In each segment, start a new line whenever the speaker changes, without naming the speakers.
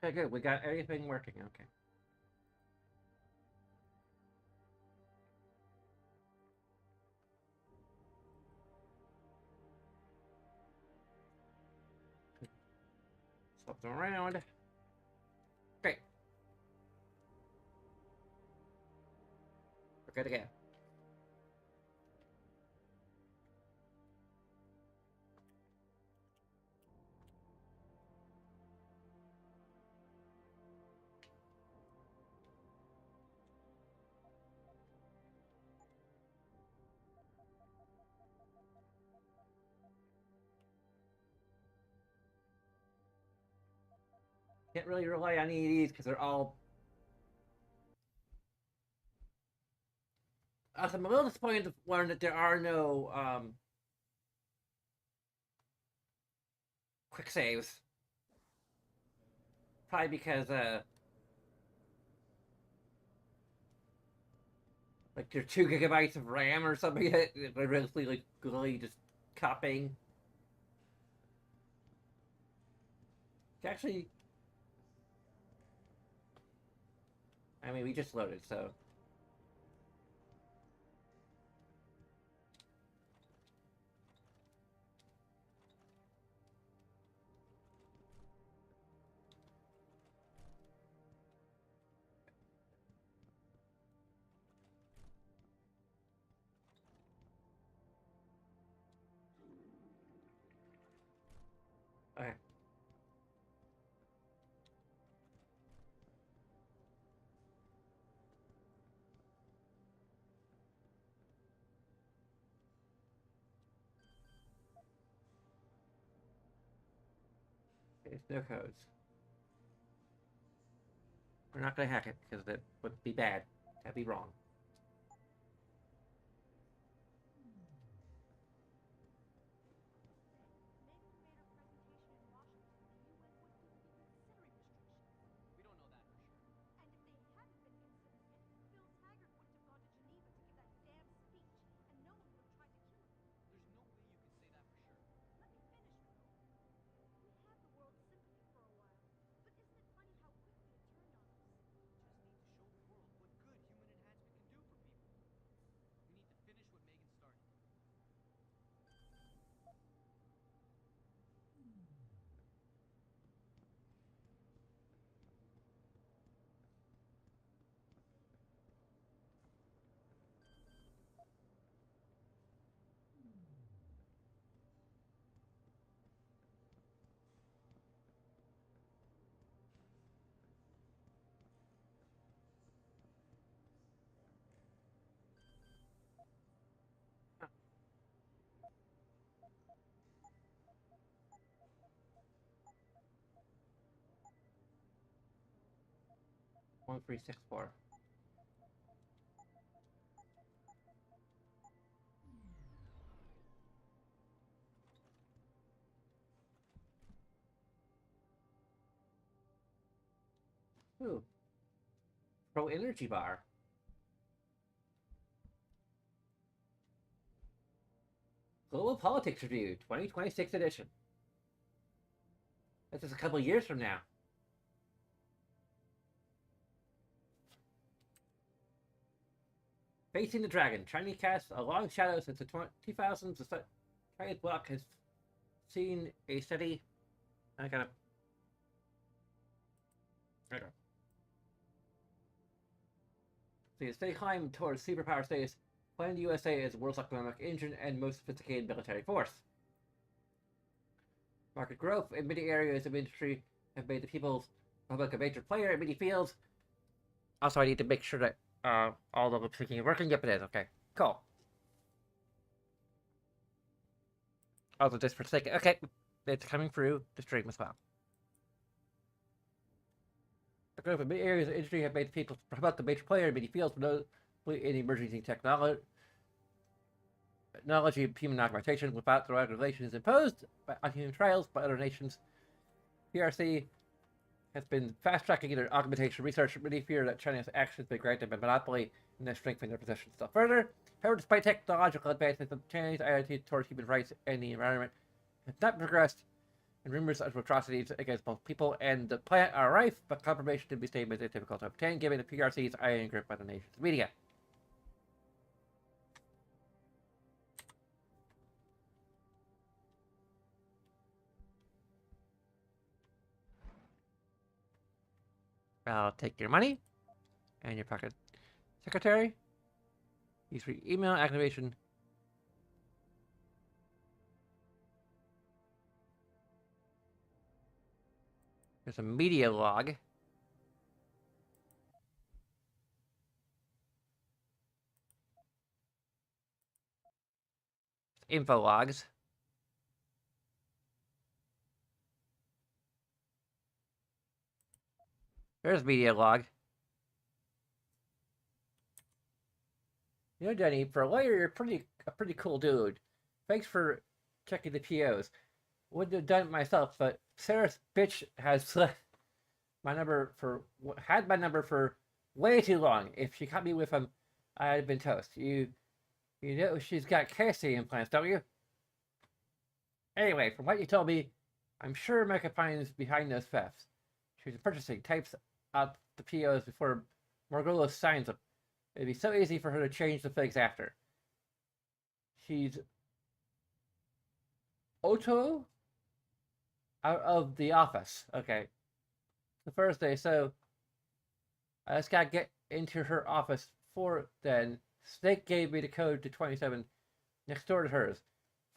Okay, good. We got everything working. Okay. Swap them around. Great. We're good to go. Can't really rely on any of these because they're all. I'm a little disappointed to learn that there are no quick saves. Probably because like they're 2 GB of RAM or something. They're really just copying. Actually, I mean, we just loaded, so. Okay. There's no codes. We're not gonna hack it because that would be bad. That'd be wrong. Huh. 1364. Ooh. Pro Energy Bar. Global Politics Review, 2026 edition. That's just a couple years from now. Facing the Dragon. Chinese casts a long shadow since the 2000s. The Chinese bloc has seen a steady. I gotta. Okay. See a steady climb towards superpower status, playing the USA as the world's economic engine and most sophisticated military force. Market growth in many areas of industry have made the People's Republic a major player in many fields. Also, I need to make sure that all the lip syncing is working. Yep, it is. Okay, cool. Also, just for a second. Okay, it's coming through the stream as well. The growth in many areas of industry have made the People's Republic a major player in many fields, notably in emerging technology of human augmentation without the regulations imposed on human trials by other nations. PRC has been fast-tracking their augmentation research. Many fear that China's actions may grant them a monopoly and then strengthen their position still further. However, despite technological advances, the Chinese attitude towards human rights and the environment has not progressed and rumors of atrocities against both people and the planet are rife, but confirmation to be statements is difficult to obtain given the PRC's iron grip by the nation's media. I'll take your money and your pocket secretary. Use for email activation. There's a media log. Info logs. There's media log. You know, Denny, for a lawyer, you're a pretty cool dude. Thanks for checking the POs. Wouldn't have done it myself, but Sarah's bitch has had my number for way too long. If she caught me with him, I'd been toast. You know she's got casting implants, don't you? Anyway, from what you told me, I'm sure Mecca Pine's behind those thefts. She's purchasing, types out the POs before Margolis signs them. It'd be so easy for her to change the things after. She's Otto out of the office. Okay. The first day, so I just gotta get into her office before then. Snake gave me the code to 27 next door to hers.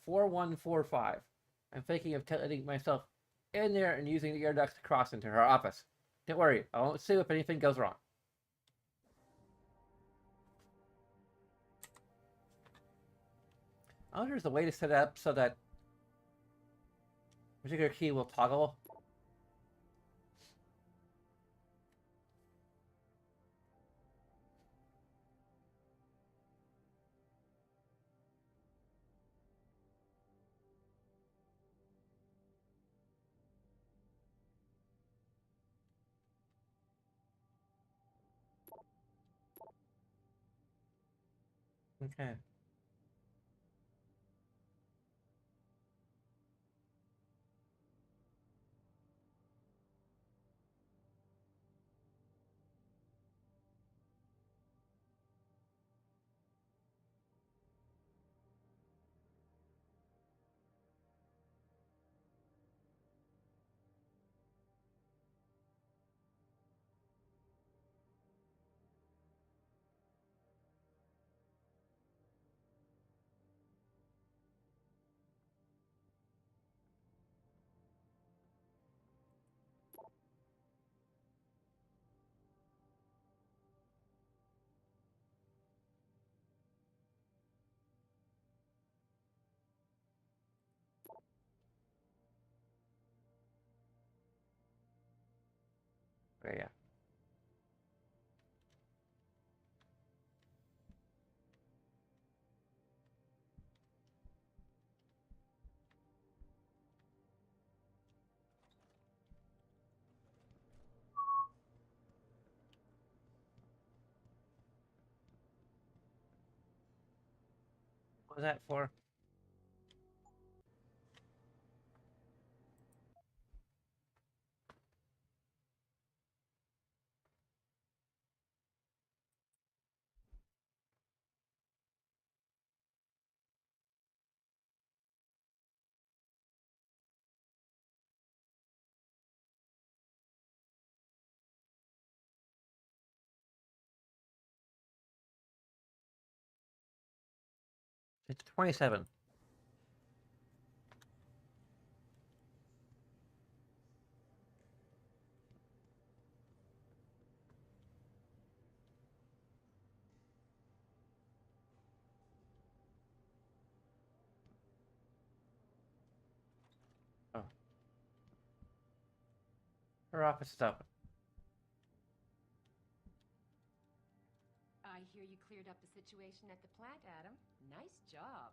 4145. I'm thinking of letting myself in there and using the air ducts to cross into her office. Don't worry, I won't sue if anything goes wrong. I wonder if there's a way to set it up so that a particular key will toggle. Okay. Okay, yeah. What was that for? It's 27. Oh. Her office is open.
I hear you cleared up the situation at the plant, Adam. Nice job.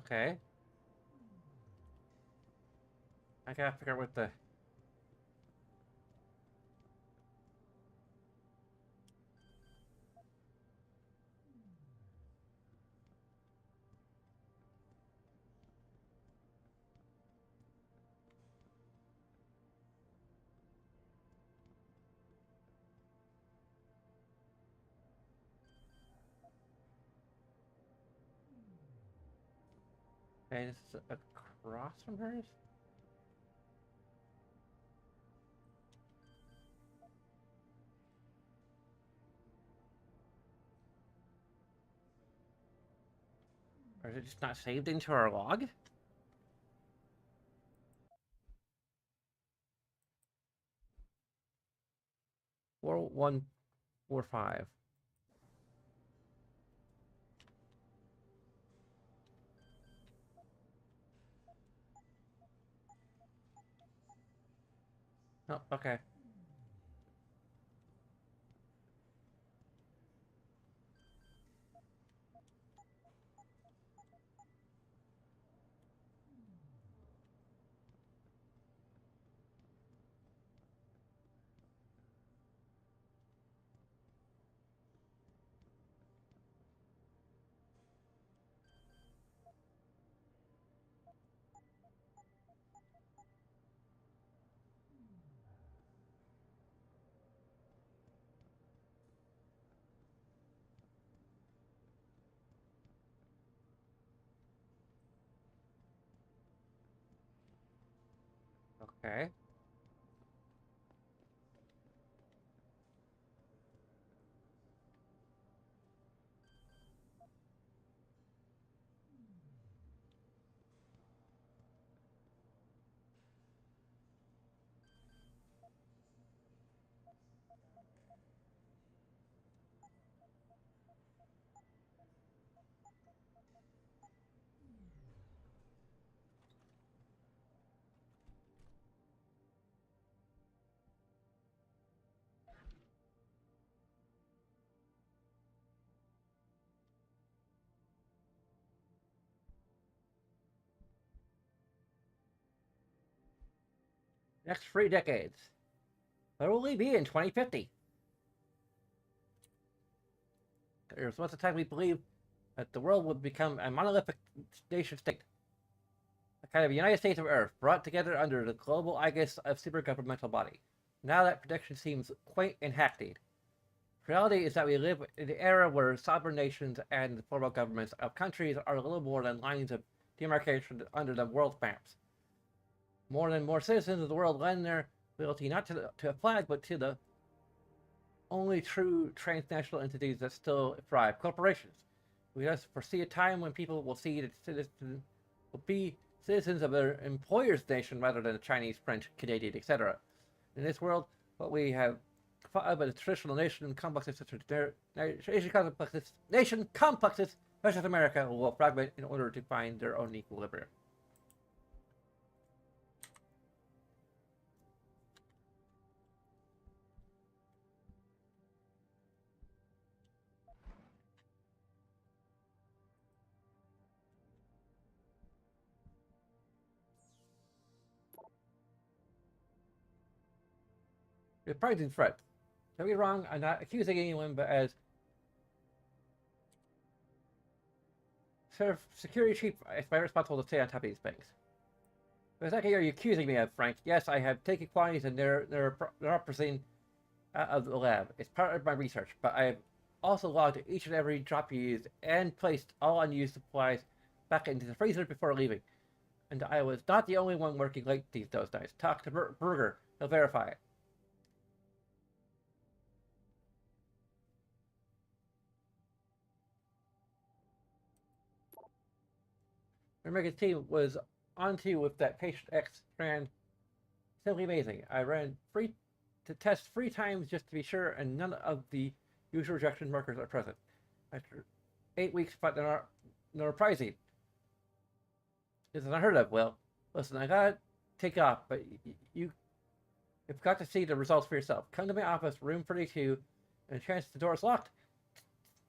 Okay. I gotta figure out what the... Okay, this is across from hers? Or is it just not saved into our log? 4145. Oh, okay. Okay. Next 3 decades. Where will we be in 2050? There was once a time we believed that the world would become a monolithic nation state. A kind of United States of Earth, brought together under the global aegis of supergovernmental body. Now that prediction seems quaint and hackneyed. Reality is that we live in an era where sovereign nations and the formal governments of countries are little more than lines of demarcation under the world maps. More and more citizens of the world lend their loyalty not to a flag, but to the only true transnational entities that still thrive, corporations. We thus foresee a time when people will see that citizens will be citizens of their employer's nation rather than the Chinese, French, Canadian, etc. In this world, what we have thought of as traditional nation complexes such as nation complexes such as America will fragment in order to find their own equilibrium. Reprising threat. Don't be wrong, I'm not accusing anyone, but as sort of security chief, it's my responsibility to stay on top of these things. What exactly are you accusing me of, Frank? Yes, I have taken quantities and they're representing out of the lab. It's part of my research, but I have also logged each and every drop you used and placed all unused supplies back into the freezer before leaving. And I was not the only one working late those nights. Talk to Berger, he'll verify it. America's team was onto with that patient X strand. Simply amazing. I ran tests 3 times just to be sure, and none of the usual rejection markers are present. After 8 weeks, but they're not reprising. This is unheard of. Well, listen, I gotta take off, but you've got to see the results for yourself. Come to my office, room 32, and a chance the door is locked.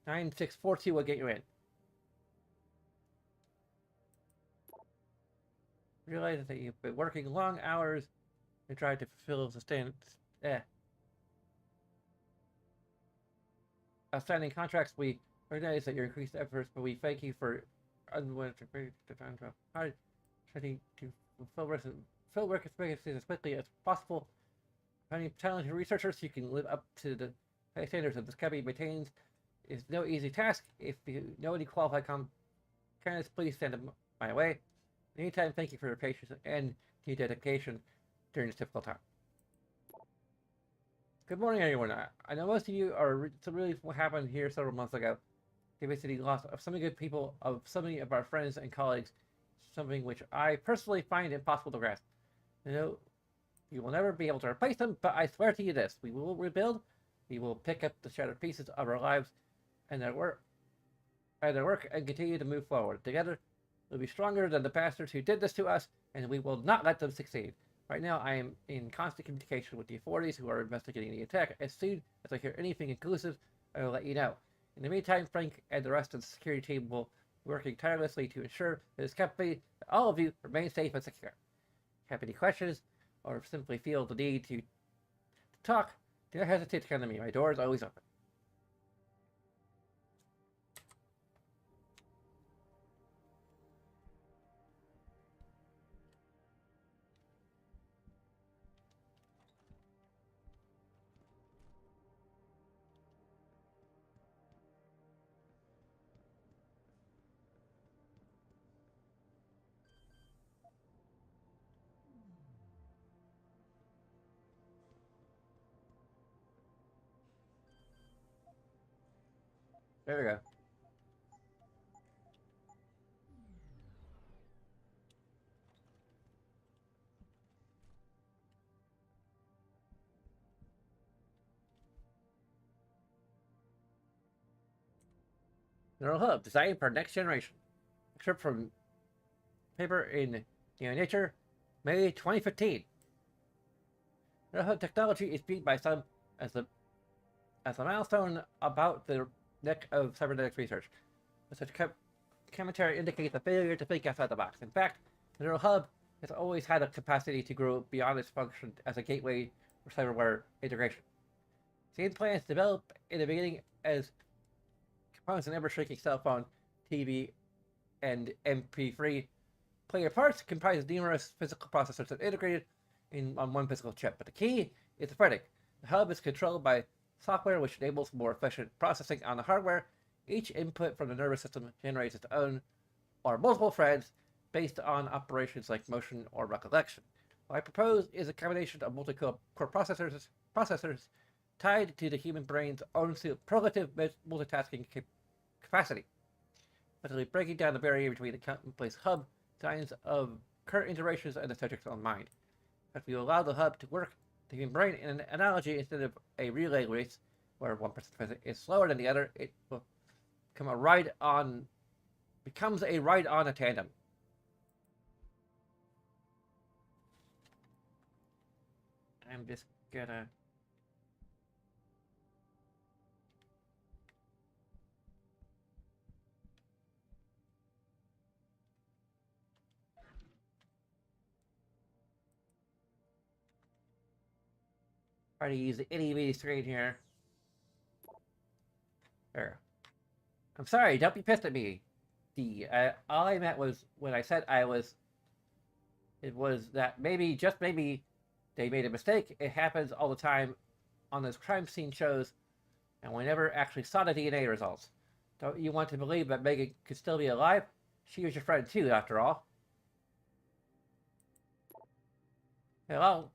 9642 will get you in. Realize that you've been working long hours and try to fulfill eh, outstanding contracts. We recognize that your increased efforts, but we thank you for unwanted hard trying to fulfill work experiences as quickly as possible. Finding talented researchers who can live up to the high standards of this company maintains is no easy task. If you know any qualified candidates, please send them my way. Anytime, thank you for your patience and your dedication during this difficult time. Good morning, everyone. I know most of you are really what happened here several months ago. The basically loss of so many good people, of so many of our friends and colleagues, something which I personally find impossible to grasp. You know, you will never be able to replace them, but I swear to you this: we will rebuild. We will pick up the shattered pieces of our lives and their work, and continue to move forward. Together, we'll be stronger than the bastards who did this to us, and we will not let them succeed. Right now, I am in constant communication with the authorities who are investigating the attack. As soon as I hear anything conclusive, I will let you know. In the meantime, Frank and the rest of the security team will be working tirelessly to ensure that this company, that all of you, remain safe and secure. Have any questions, or simply feel the need to talk, do not hesitate to come to me. My door is always open. There we go. Neural Hub, designed for next generation. Excerpt from paper in Nature, May 2015. Neural Hub technology is viewed by some as a milestone about the neck of cybernetics research. Such commentary indicates a failure to think outside the box. In fact, the Neural Hub has always had a capacity to grow beyond its function as a gateway for cyberware integration. Same plans developed in the beginning as components an ever-shrinking cell phone, TV, and MP3 player parts comprise numerous physical processors that are integrated on one physical chip. But the key is the threading. The hub is controlled by software which enables more efficient processing on the hardware. Each input from the nervous system generates its own or multiple threads based on operations like motion or recollection. What I propose is a combination of multi-core processors tied to the human brain's own superlative multitasking capacity, effectively breaking down the barrier between the complex hub designs of current iterations and the subject's own mind. If we allow the hub to work the human brain in an analogy instead of a relay race where one person is slower than the other, it will becomes a ride on a tandem. I'm just gonna try to use the itty bitty screen here. There. I'm sorry, don't be pissed at me. All I meant was when I said it was that maybe, just maybe, they made a mistake. It happens all the time on those crime scene shows, and we never actually saw the DNA results. Don't you want to believe that Megan could still be alive? She was your friend too, after all. Well,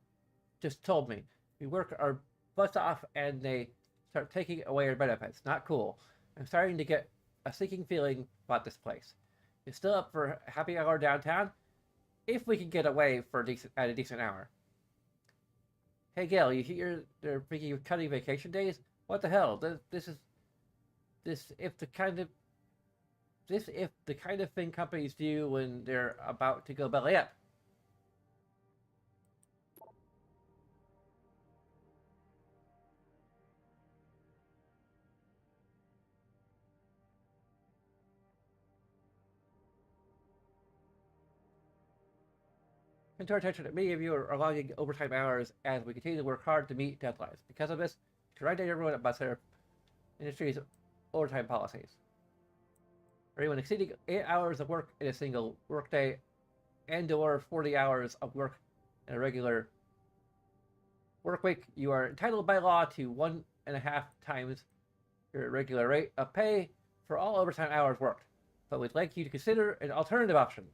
just told me. We work our butts off and they start taking away our benefits. Not cool. I'm starting to get a sinking feeling about this place. It's still up for a happy hour downtown? If we can get away at a decent hour. Hey Gail, you hear they're thinking of cutting vacation days? What the hell? This if the kind of thing companies do when they're about to go belly up. to our attention that many of you are logging overtime hours as we continue to work hard to meet deadlines. Because of this, to remind everyone about their industry's overtime policies. For anyone exceeding 8 hours of work in a single workday and or 40 hours of work in a regular work week, you are entitled by law to 1.5 times your regular rate of pay for all overtime hours worked. But we'd like you to consider an alternative option,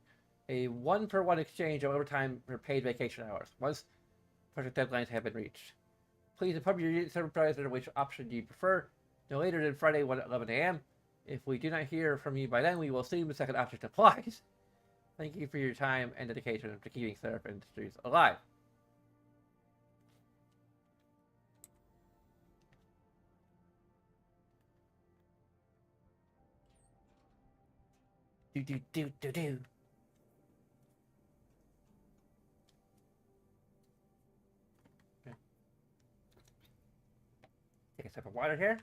a 1-for-1 exchange of overtime for paid vacation hours, once project deadlines have been reached. Please inform your unit supervisor which option you prefer, no later than Friday 11 a.m. If we do not hear from you by then, we will assume the second option applies. Thank you for your time and dedication to keeping startup industries alive. Do. Okay. Take a sip of water here.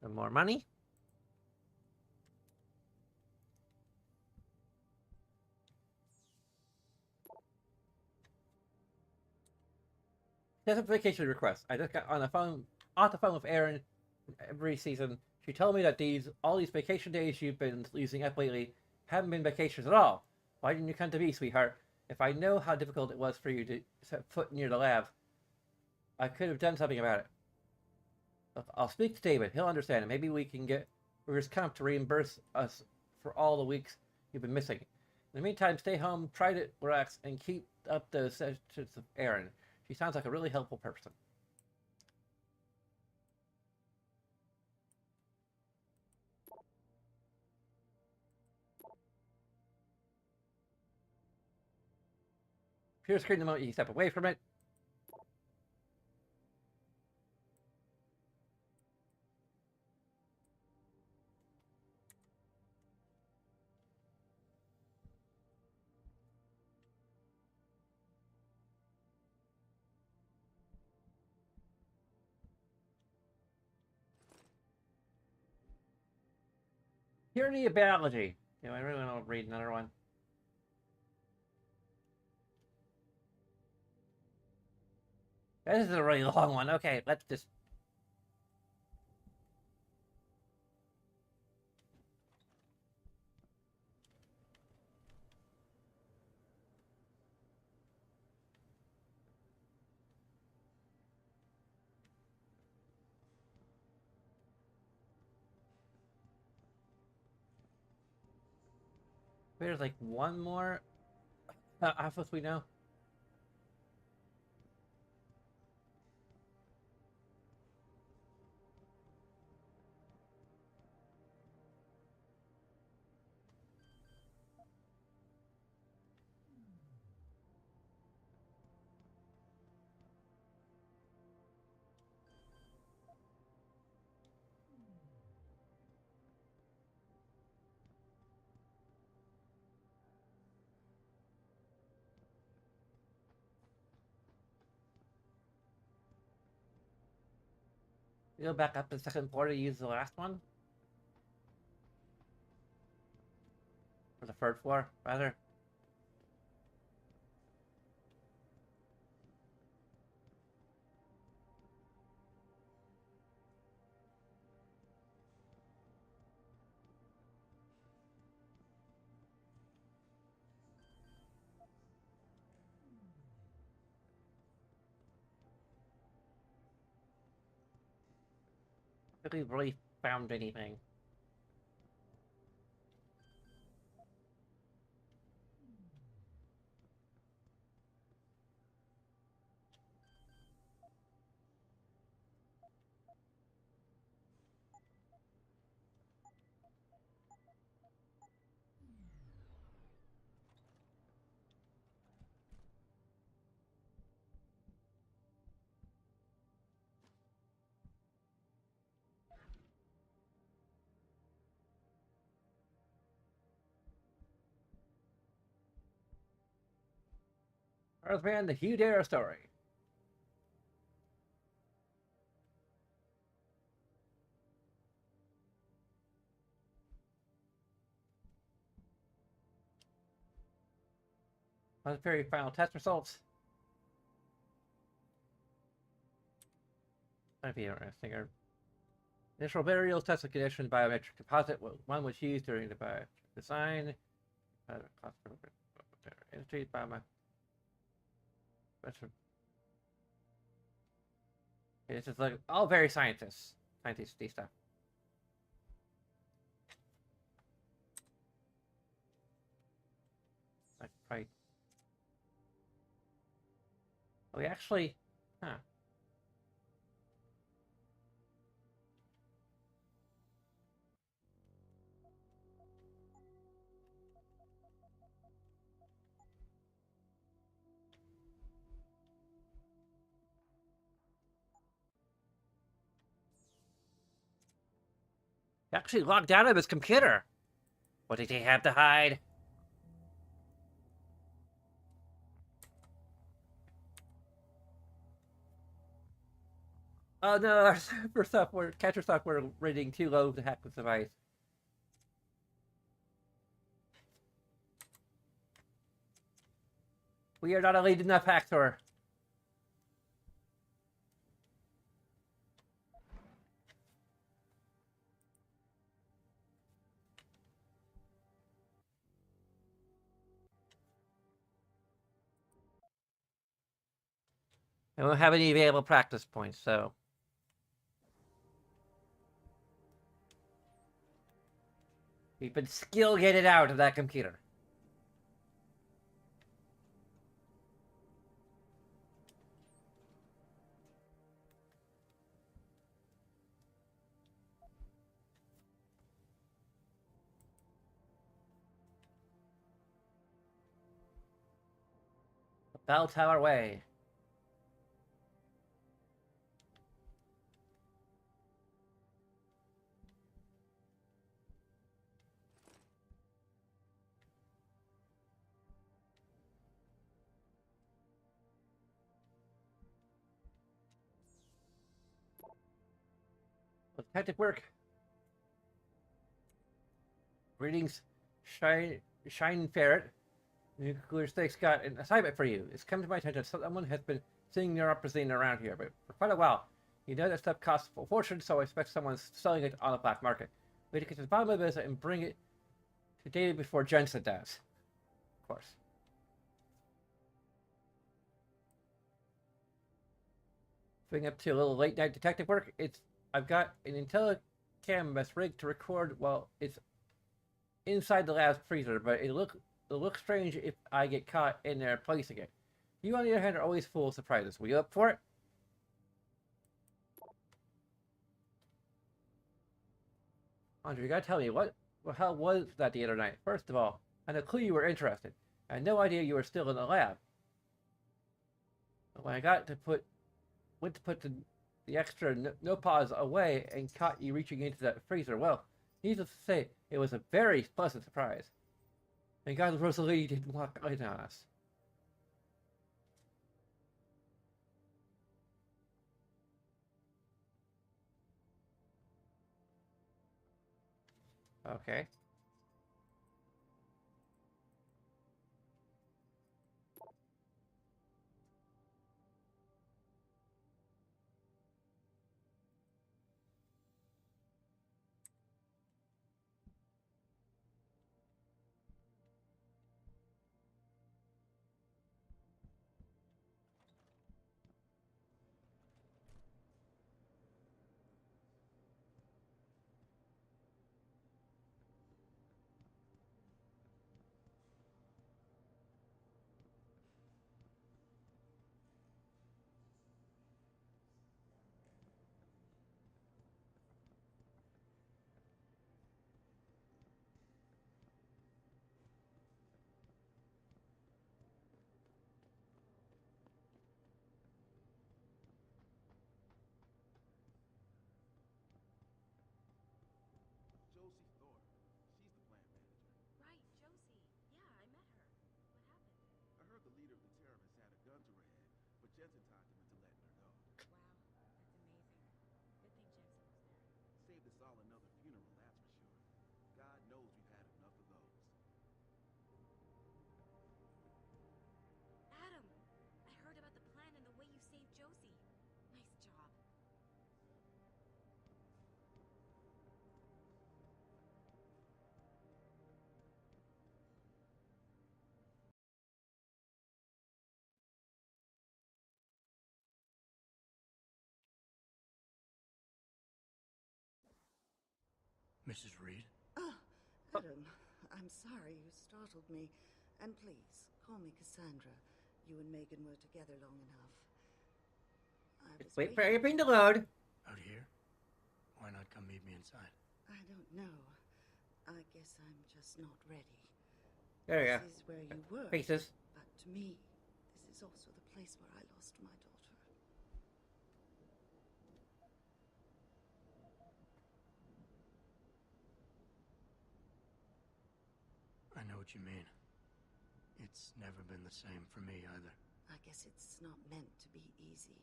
Some more money. Justification request. I just got off the phone with Erin every season. She told me that all these vacation days you've been using up lately haven't been vacations at all. Why didn't you come to me, sweetheart? If I know how difficult it was for you to set foot near the lab, I could have done something about it. Look, I'll speak to David. He'll understand, and maybe we can get workers' comp to reimburse us for all the weeks you've been missing. In the meantime, stay home, try to relax, and keep up the sessions of Erin. She sounds like a really helpful person. Pure screen the moment you step away from it. Tyranny of biology. I really want to read another one. This is a really long one. Okay, let's just... There's like one more office we know. We go back up to the second floor to use the last one. Or the third floor, rather. I don't think we've really found anything. Earthman, the Hugh Dare story. On the very final test results. Might be interesting. Our initial materials test the condition biometric composite. One was used during the biometric design. Industry biometric. This is like all very scientists stuff. Like right. We actually, huh? He actually logged out of his computer. What did he have to hide? Oh no, our server software, catcher software rating too low to hack this device. We are not elite enough hacker. I don't have any available practice points, so. We've been skill gated out of that computer. The bell tower way. Detective work. Greetings, Shine Ferret. Nuclear State's got an assignment for you. It's come to my attention someone has been seeing neuroprosine around here, but for quite a while. You know that stuff costs a fortune, so I expect someone's selling it on the black market. We need to get to the bottom of this and bring it to David before Jensen does. Of course. Swing up to a little late night detective work. I've got an IntelliCam that's rigged to record while it's inside the lab's freezer, but it'll look strange if I get caught in there placing it. You, on the other hand, are always full of surprises. Were you up for it? Andre, you gotta tell me, what the hell was that the other night? First of all, I had no clue you were interested. I had no idea you were still in the lab. But when I went to put the extra no pause away and caught you reaching into that freezer, well, needless to say, it was a very pleasant surprise. Thank God Rosalie didn't walk in on us. Okay.
Mrs. Reed?
Oh, Adam, I'm sorry you startled me. And please, call me Cassandra. You and Megan were together long enough. I was
Wait for
waiting-
everything to load.
Out here? Why not come meet me inside?
I don't know. I guess I'm just not ready.
There you go.
This is where you were.
Faces.
But to me, this is also the place where I lost my daughter.
I know what you mean. It's never been the same for me either.
I guess it's not meant to be easy.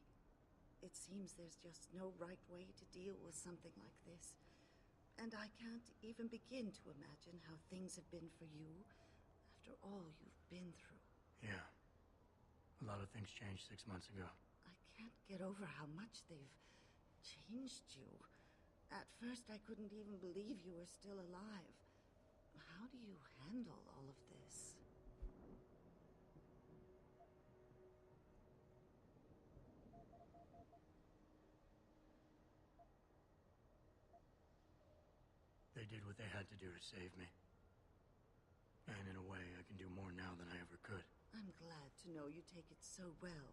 It seems there's just no right way to deal with something like this. And I can't even begin to imagine how things have been for you after all you've been through.
Yeah. A lot of things changed 6 months ago.
I can't get over how much they've changed you. At first, I couldn't even believe you were still alive. How do you handle all of this?
They did what they had to do to save me. And in a way, I can do more now than I ever could.
I'm glad to know you take it so well.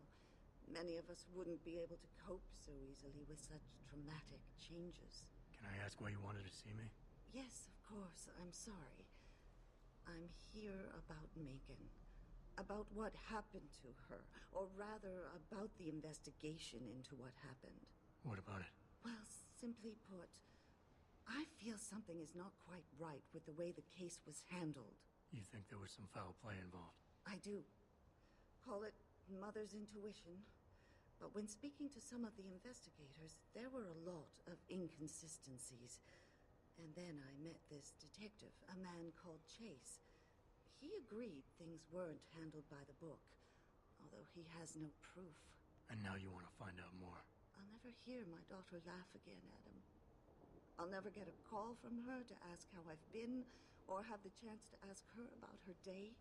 Many of us wouldn't be able to cope so easily with such dramatic changes.
Can I ask why you wanted to see me?
Yes, of course. I'm sorry. I'm here about Megan. About what happened to her. Or rather, about the investigation into what happened.
What about it?
Well, simply put, I feel something is not quite right with the way the case was handled.
You think there was some foul play involved?
I do. Call it mother's intuition. But when speaking to some of the investigators, there were a lot of inconsistencies. And then I met this detective, a man called Chase. He agreed things weren't handled by the book, although he has no proof.
And now you want to find out more?
I'll never hear my daughter laugh again, Adam. I'll never get a call from her to ask how I've been, or have the chance to ask her about her day.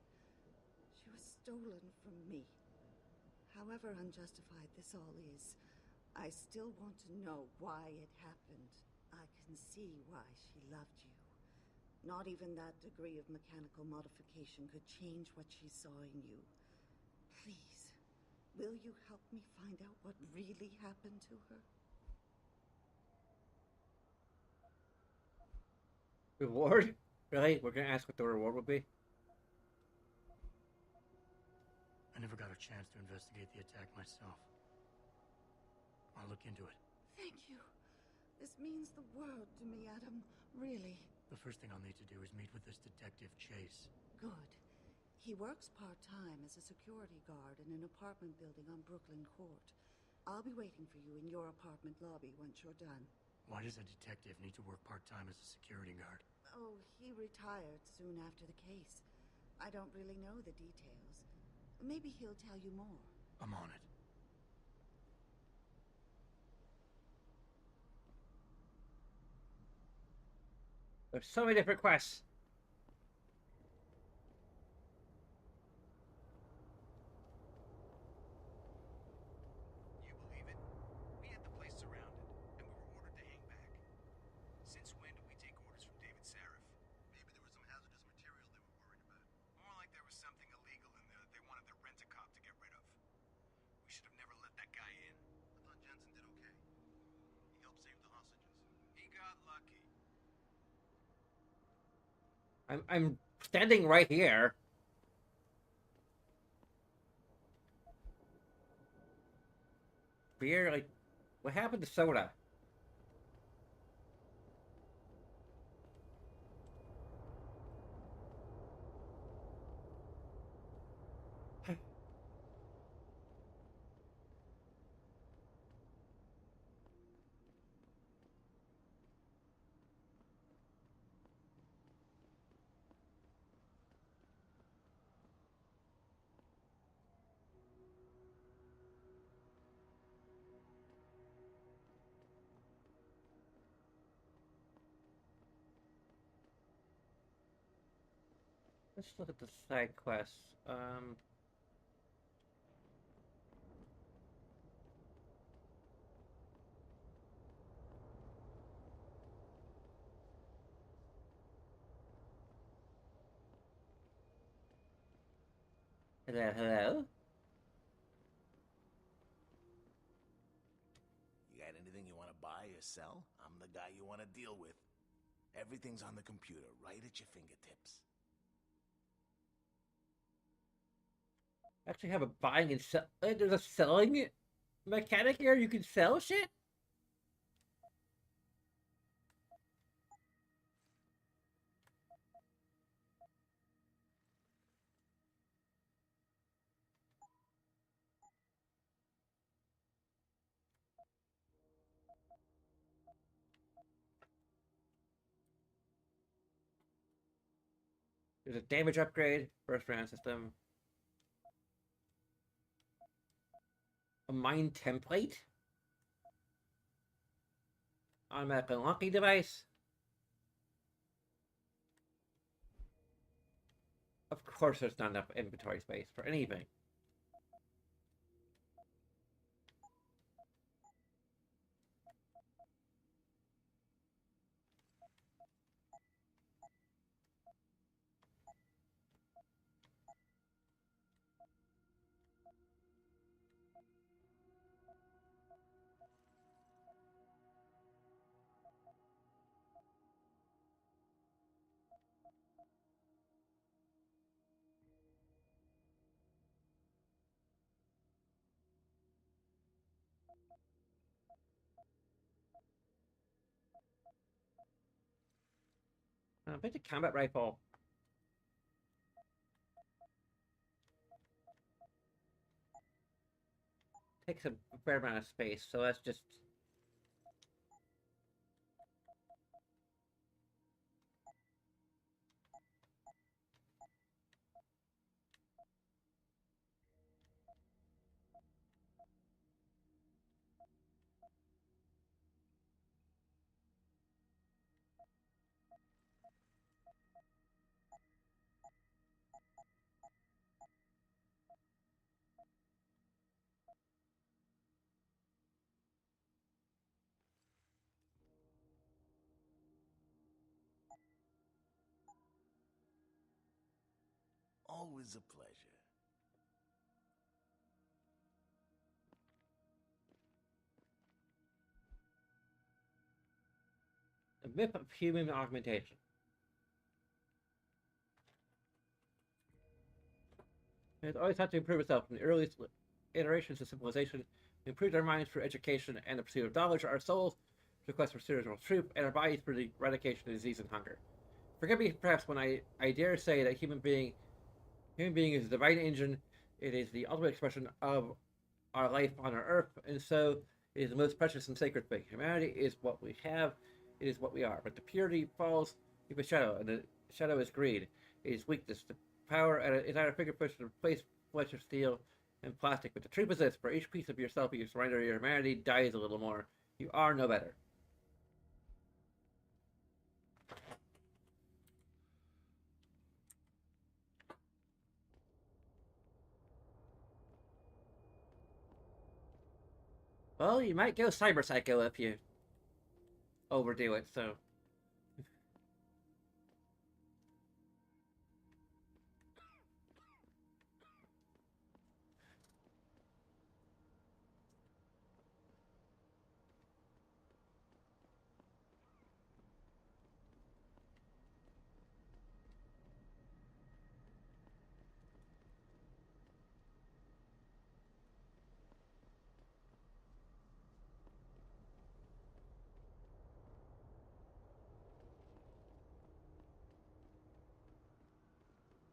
She was stolen from me. However unjustified this all is, I still want to know why it happened. I can see why she loved you. Not even that degree of mechanical modification could change what she saw in you. Please, will you help me find out what really happened to her?
Reward? Really? We're gonna ask what the reward would be?
I never got a chance to investigate the attack myself. I'll look into it.
Thank you. This means the world to me, Adam. Really.
The first thing I'll need to do is meet with this detective Chase.
Good. He works part-time as a security guard in an apartment building on Brooklyn Court. I'll be waiting for you in your apartment lobby once you're done.
Why does a detective need to work part-time as a security guard?
Oh, he retired soon after the case. I don't really know the details. Maybe he'll tell you more.
I'm on it.
There's so many different quests.
You believe it? We had the place surrounded, and we were ordered to hang back. Since when do we take orders from David Sarif? Maybe there was some hazardous material they were worried about. More like there was something illegal in there that they wanted their rent-a-cop to get rid of. We should have never let that guy in. I thought Jensen did okay. He helped save the hostages. He got lucky.
I'm standing right here. Beer, like, what happened to soda? Let's look at the side quests. Hello, hello.
You got anything you want to buy or sell? I'm the guy you want to deal with. Everything's on the computer, right at your fingertips.
Actually have a buying and sell. There's a selling mechanic here. You can sell shit. There's a damage upgrade, first round system, a mine template, automatic unlocking device. Of course, there's not enough inventory space for anything. Pick a combat rifle. Takes a fair amount of space, so let's just.
Always a pleasure.
A myth of human augmentation. It's always had to improve itself. From the earliest iterations of civilization, we improved our minds through education and the pursuit of knowledge, our souls for the quest for spiritual truth, and our bodies for the eradication of disease and hunger. Forgive me, perhaps, when I dare say that human being is a divine engine. It is the ultimate expression of our life on our earth, and so it is the most precious and sacred thing. Humanity is what we have, it is what we are. But the purity falls into a shadow, and the shadow is greed. It is weakness. The power is at our fingertips to replace flesh of steel and plastic. But the truth is this: for each piece of yourself you surrender, your humanity dies a little more. You are no better. Well, you might go cyber psycho if you overdo it, so.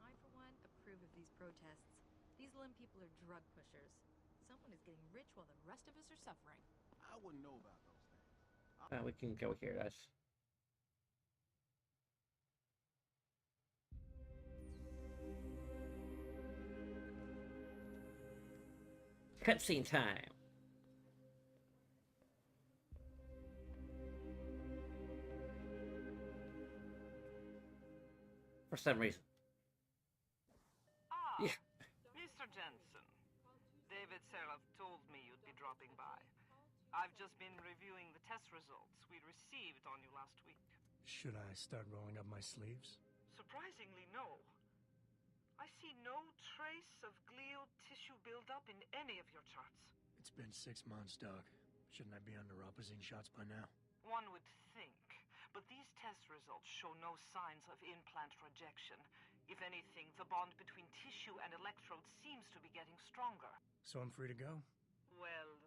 I, for one, approve of these protests. These Lim people are drug pushers. Someone is getting rich while the rest of us are suffering.
I wouldn't know about those things.
We can go here. That's cutscene time. For some reason.
Ah,
Yeah.
Mr. Jensen. David Seraph told me you'd be dropping by. I've just been reviewing the test results we received on you last week.
Should I start rolling up my sleeves?
Surprisingly, no. I see no trace of glial tissue buildup in any of your charts.
It's been 6 months, Doc. Shouldn't I be under opposing shots by now?
One would think, but these test results show no signs of implant rejection. If anything, the bond between tissue and electrodes seems to be getting stronger.
So I'm free to go?
Well,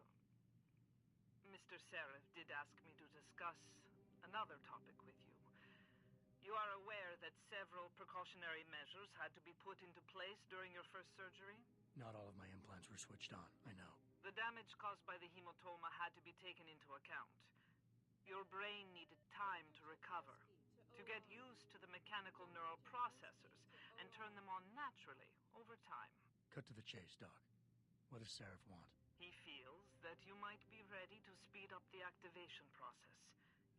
Mr. Seraph did ask me to discuss another topic with you. You are aware that several precautionary measures had to be put into place during your first surgery?
Not all of my implants were switched on, I know.
The damage caused by the hematoma had to be taken into account. Your brain needed time to recover, to get used to the mechanical neural processors and turn them on naturally over time.
Cut to the chase, Doc. What does Seraph want?
He feels that you might be ready to speed up the activation process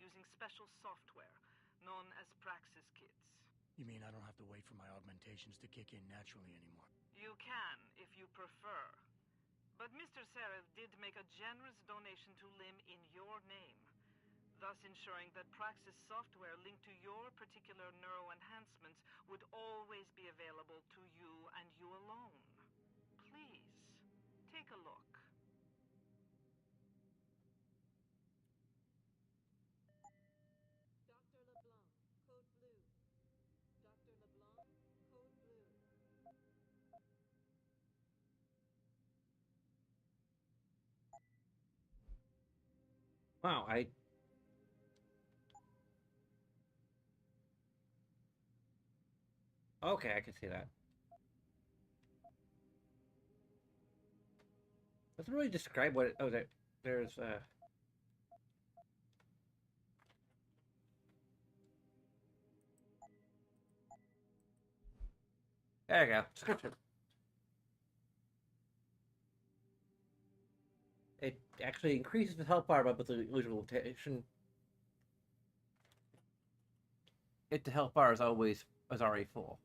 using special software known as Praxis kits.
You mean I don't have to wait for my augmentations to kick in naturally anymore?
You can, if you prefer. But Mr. Seraph did make a generous donation to Lim in your name, thus ensuring that Praxis software linked to your particular neuro enhancements would always be available to you and you alone. Please, take a look.
Dr. LeBlanc, code blue. Dr. LeBlanc, code blue.
Wow, Okay, I can see that. Doesn't really describe what it... Oh, there's, There you go. Description. It actually increases the health bar, but with the usual rotation. The health bar is already full.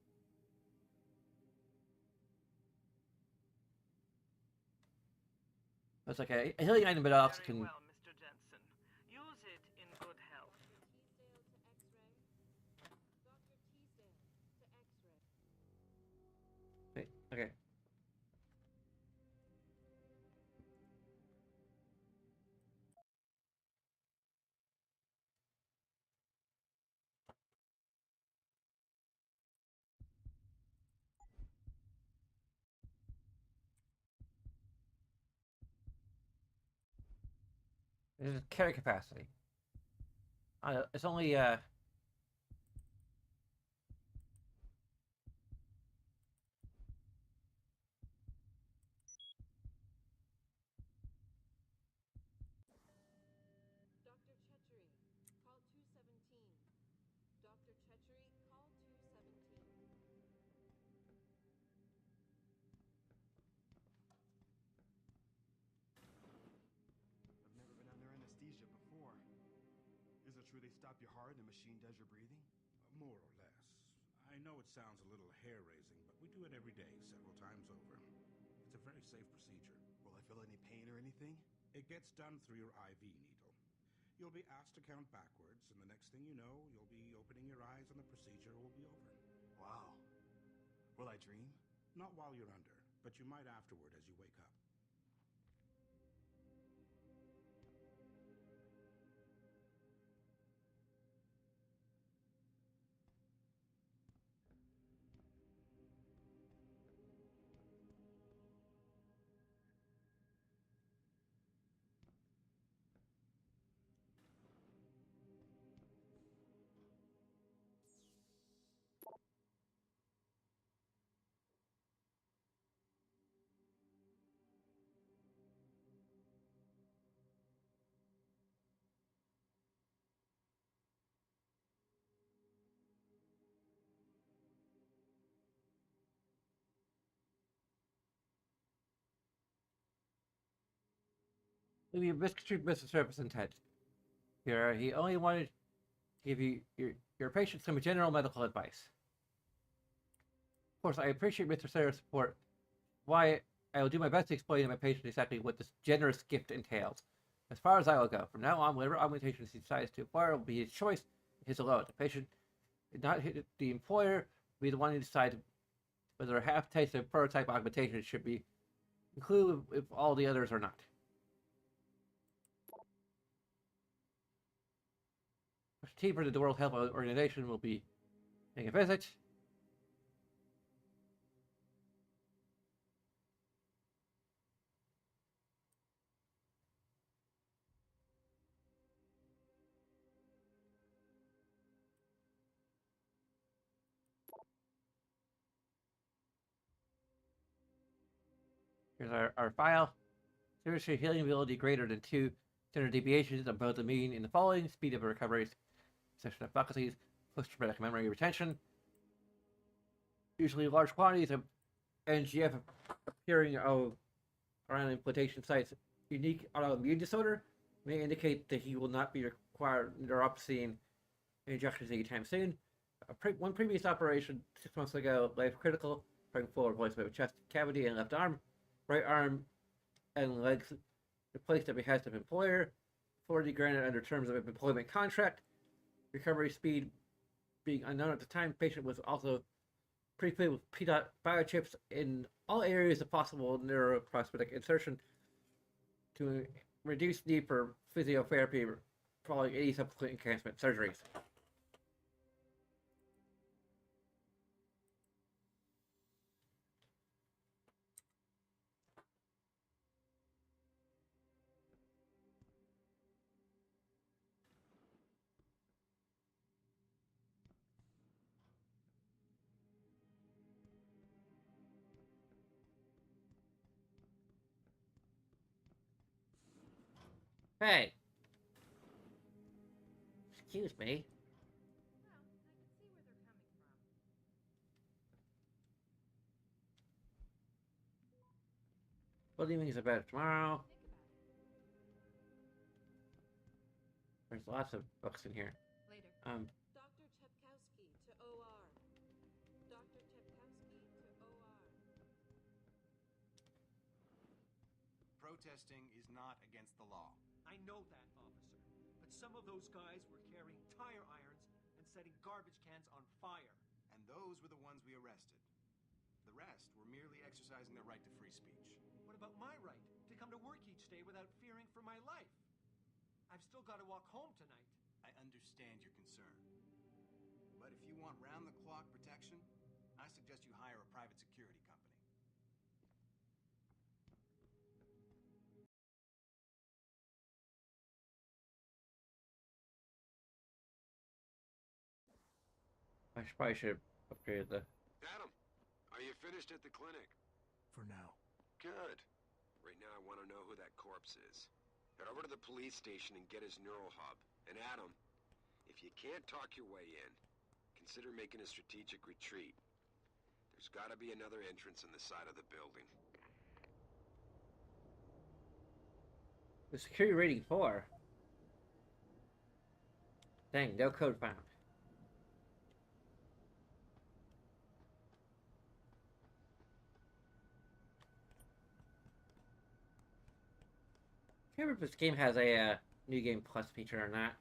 It's like a healing item, but also
Very
can...
well, Mr. Jensen. Use it in good health.
Dr. Teasdale to X-ray. Dr. Teasdale to X-ray.
Wait, okay. This is carry capacity. It's only
Dr. Chetchery, call 217. Dr. Chetchery, call 217.
I've never been under anesthesia before. Is it true they stop your heart and the machine does your breathing?
More or less. I know it sounds a little hair-raising, but we do it every day, several times over. It's a very safe procedure.
Will I feel any pain or anything?
It gets done through your IV needle. You'll be asked to count backwards, and the next thing you know, you'll be opening your eyes and the procedure will be over.
Wow. Will I dream?
Not while you're under, but you might afterward as you wake up.
maybe a misconstrued misrepresentation. Here, he only wanted to give your patient some general medical advice. Of course, I appreciate Mr. Sarah's support. Why, I will do my best to explain to my patient exactly what this generous gift entails. As far as I will go, from now on, whatever augmentation he decides to acquire will be his choice, his alone. The patient, not the employer, will be the one who decides whether a half-taste of prototype augmentation should be included if all the others are not. A team from the World Health Organization will be paying a visit. Here's our file. Seriously healing ability greater than 2 standard deviations above the mean in the following: speed of recovery, cessation of faculties, post-traumatic memory retention. Usually large quantities of NGF appearing around implantation sites unique autoimmune disorder may indicate that he will not be required neuropsy injections anytime soon. One previous operation 6 months ago, life critical, bring full replacement of chest cavity and left arm, right arm and legs replaced at behest of employer, authority granted under terms of employment contract. Recovery speed being unknown at the time, patient was also pre-filled with PDOT biochips in all areas of possible neuroprosthetic insertion to reduce need for physiotherapy following any subsequent enhancement surgeries. Hey! Excuse me.
Well, I can see where they're coming from.
What do you mean it's about tomorrow?
Think about it.
There's lots of books in here.
Later.
Dr. Chepkowski to OR. Dr. Chepkowski to OR.
Protesting is not against the law.
I know that, officer. But some of those guys were carrying tire irons and setting garbage cans on fire.
And those were the ones we arrested. The rest were merely exercising their right to free speech.
What about my right to come to work each day without fearing for my life? I've still got to walk home tonight.
I understand your concern. But if you want round-the-clock protection, I suggest you hire a private security company.
I probably should upgrade the...
Adam, are you finished at the clinic?
For now.
Good. Right now I want to know who that corpse is. Head over to the police station and get his neural hub. And Adam, if you can't talk your way in, consider making a strategic retreat. There's got to be another entrance in the side of the building.
The security rating 4. Dang, no code found. I can't remember if this game has a New Game Plus feature or not.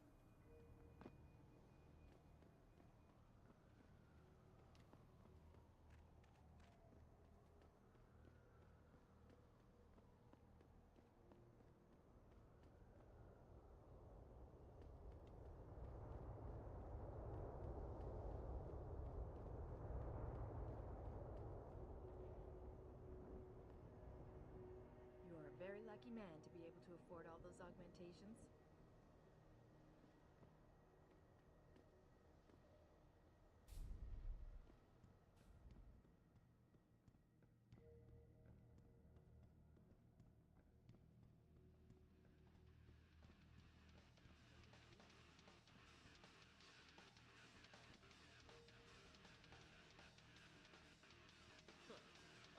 You are a very lucky man to be able to afford all those augmentations.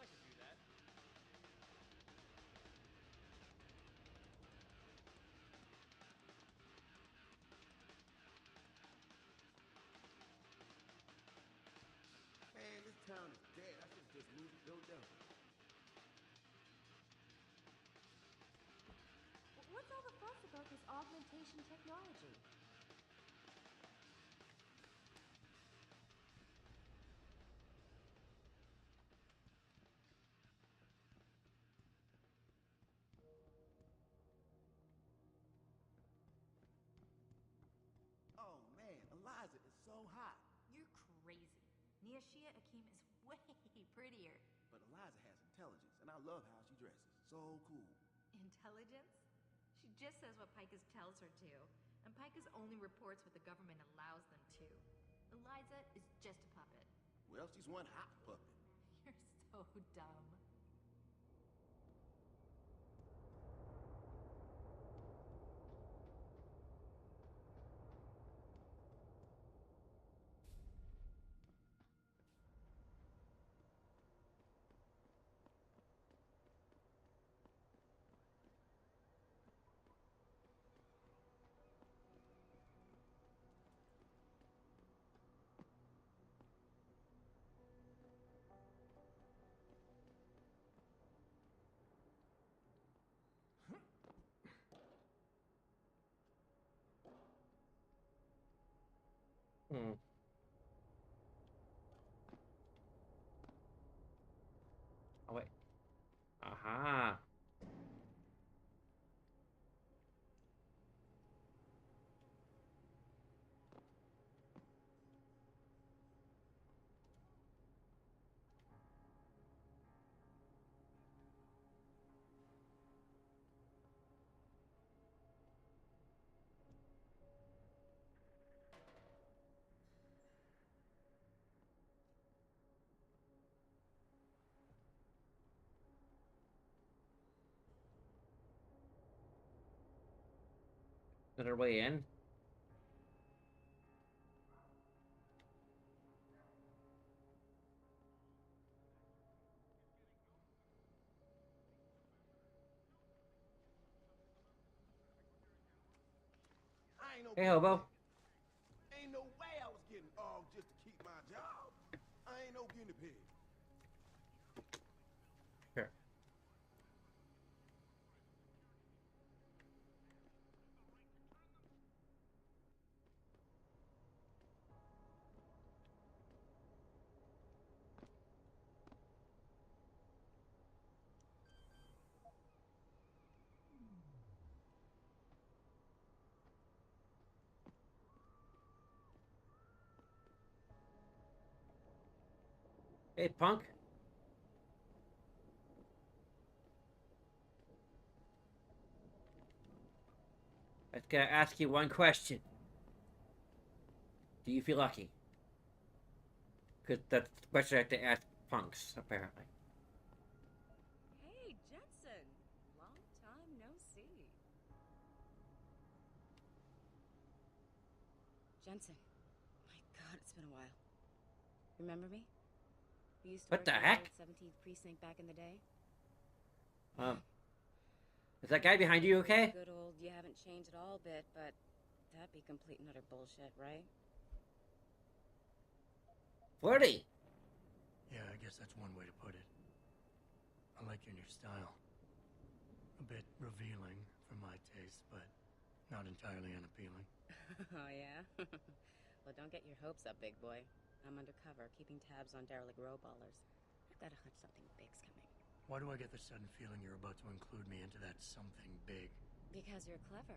I can do that.
Man, this town is dead. I should just move to down.
What's all the fuss about this augmentation technology? Rashia Akeem is way prettier.
But Eliza has intelligence, and I love how she dresses. So cool.
Intelligence? She just says what Picus tells her to, and Picus only reports what the government allows them to. Eliza is just a puppet.
Well, she's one hot puppet.
You're so dumb.
Hmm. Oh, wait. Aha. Another way in.
I ain't no
Hey,
guinea
hobo.
pig. Ain't no way I was getting off just to keep my job. I ain't no guinea pig.
Here. Hey, punk. I was gonna ask you one question. Do you feel lucky? Because that's the question I have to ask punks, apparently.
Hey, Jensen. Long time no see. Jensen. My God, it's been a while. Remember me? We used to
What
work
the
in
heck?
the old 17th precinct back in the day.
Is that guy behind you okay?
Good old, you haven't changed at all bit, but that'd be complete and utter bullshit, right?
Flirty.
Yeah, I guess that's one way to put it. I like your new style. A bit revealing for my taste, but not entirely unappealing.
Oh, yeah? Well, don't get your hopes up, big boy. I'm undercover, keeping tabs on derelict row-ballers. I've got a hunch something big's coming.
Why do I get the sudden feeling you're about to include me into that something big?
Because you're clever.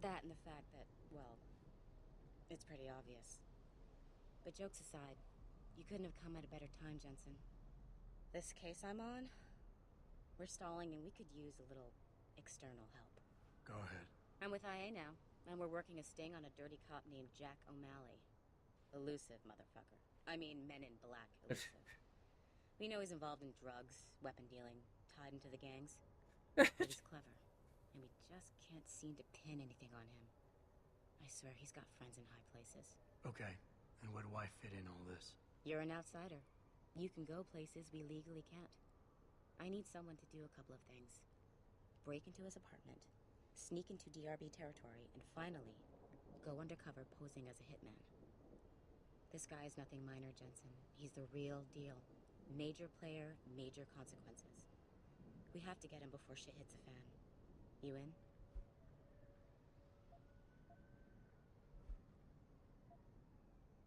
That and the fact that, well, it's pretty obvious. But jokes aside, you couldn't have come at a better time, Jensen. This case I'm on, we're stalling and we could use a little external help.
Go ahead.
I'm with IA now, and we're working a sting on a dirty cop named Jack O'Malley. Elusive motherfucker. I mean, Men in Black elusive. We know he's involved in drugs, weapon dealing, tied into the gangs. But he's clever, and we just can't seem to pin anything on him. I swear he's got friends in high places.
Okay, and where do I fit in all this?
You're an outsider. You can go places we legally can't. I need someone to do a couple of things. Break into his apartment, sneak into DRB territory, and finally, go undercover posing as a hitman. This guy is nothing minor, Jensen. He's the real deal. Major player, major consequences. We have to get him before shit hits the fan. You in?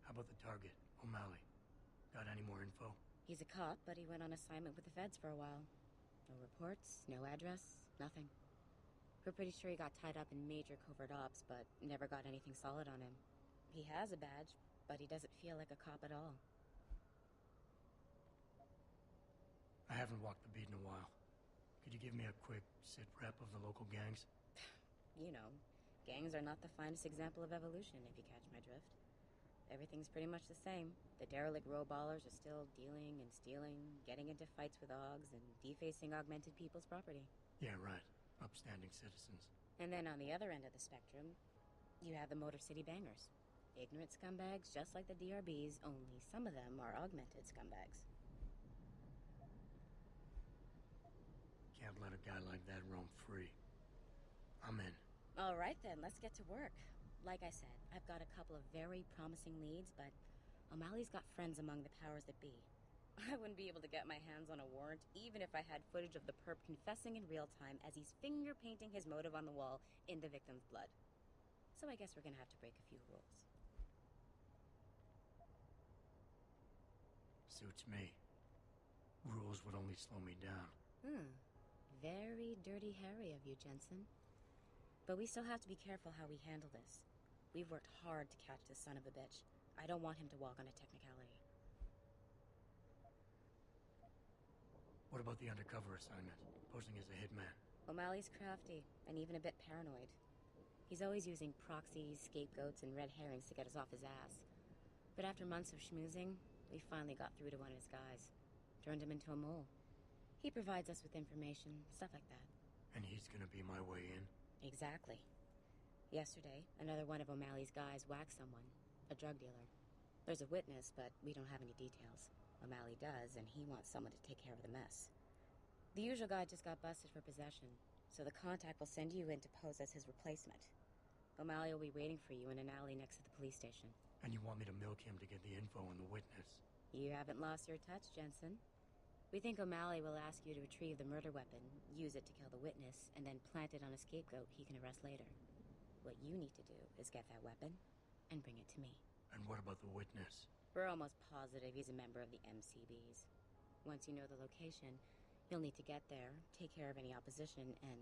How about the target, O'Malley? Got any more info?
He's a cop, but he went on assignment with the feds for a while. No reports, no address, nothing. We're pretty sure he got tied up in major covert ops, but never got anything solid on him. He has a badge, but he doesn't feel like a cop at all.
haven't walked the beat in a while. Could you give me a quick sit rep of the local gangs?
You know, gangs are not the finest example of evolution, if you catch my drift. Everything's pretty much the same. The derelict row-ballers are still dealing and stealing, getting into fights with Augs, and defacing augmented people's property.
Yeah, right. Upstanding citizens.
And then on the other end of the spectrum, you have the Motor City Bangers. Ignorant scumbags just like the DRBs, only some of them are augmented scumbags.
Can't let a guy like that roam free. I'm in.
All right then, let's get to work. Like I said, I've got a couple of very promising leads, but O'Malley's got friends among the powers that be. I wouldn't be able to get my hands on a warrant, even if I had footage of the perp confessing in real time as he's finger-painting his motive on the wall in the victim's blood. So I guess we're gonna have to break a few rules.
Suits me. Rules would only slow me down.
Very Dirty Harry of you, Jensen. But we still have to be careful how we handle this. We've worked hard to catch this son of a bitch. I don't want him to walk on a technicality.
What about the undercover assignment? Posing as a hitman.
O'Malley's crafty, and even a bit paranoid. He's always using proxies, scapegoats, and red herrings to get us off his ass. But after months of schmoozing, we finally got through to one of his guys. Turned him into a mole. He provides us with information, stuff like that.
And he's gonna be my way in?
Exactly. Yesterday, another one of O'Malley's guys whacked someone, a drug dealer. There's a witness, but we don't have any details. O'Malley does, and he wants someone to take care of the mess. The usual guy just got busted for possession, so the contact will send you in to pose as his replacement. O'Malley will be waiting for you in an alley next to the police station.
And you want me to milk him to get the info on the witness?
You haven't lost your touch, Jensen. We think O'Malley will ask you to retrieve the murder weapon, use it to kill the witness, and then plant it on a scapegoat he can arrest later. What you need to do is get that weapon and bring it to me.
And what about the witness?
We're almost positive he's a member of the MCBs. Once you know the location, you'll need to get there, take care of any opposition, and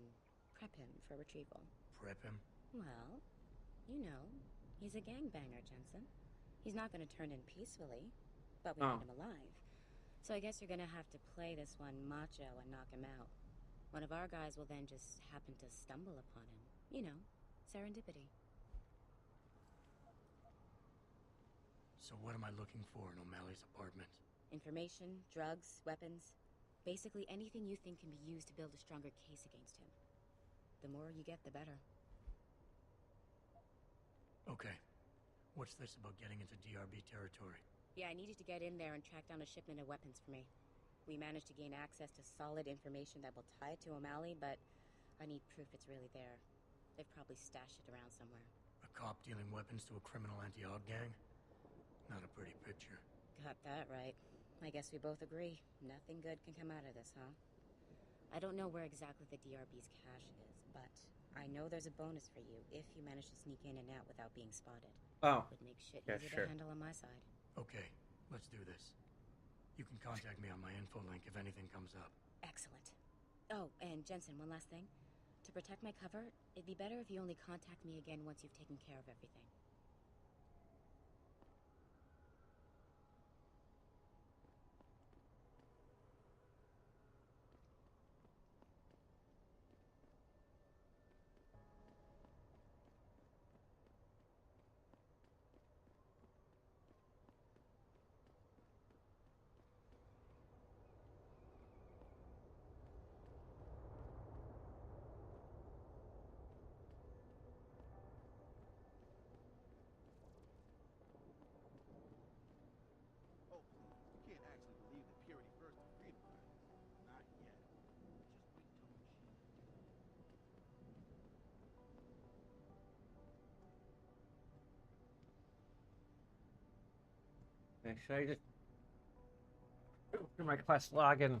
prep him for retrieval.
Prep him?
Well, you know, he's a gangbanger, Jensen. He's not going to turn in peacefully, but we want him alive. So I guess you're going to have to play this one macho and knock him out. One of our guys will then just happen to stumble upon him. You know, serendipity.
So what am I looking for in O'Malley's apartment?
Information, drugs, weapons. Basically anything you think can be used to build a stronger case against him. The more you get, the better.
Okay. What's this about getting into DRB territory?
Yeah, I needed to get in there and track down a shipment of weapons for me. We managed to gain access to solid information that will tie it to O'Malley, but I need proof it's really there. They've probably stashed it around somewhere.
A cop dealing weapons to a criminal anti-Aug gang? Not a pretty picture.
Got that right. I guess we both agree. Nothing good can come out of this, huh? I don't know where exactly the DRB's cache is, but I know there's a bonus for you if you manage to sneak in and out without being spotted.
Oh.
Would make shit
Yeah,
easier
sure.
to handle on my side.
Okay, let's do this. You can contact me on my info link if anything comes up.
Excellent. Oh, and Jensen, one last thing. To protect my cover, it'd be better if you only contact me again once you've taken care of everything.
Oh, please. You can't actually believe that purity first and freedom first. Not yet. Just wait till
Should I just go through my quest login?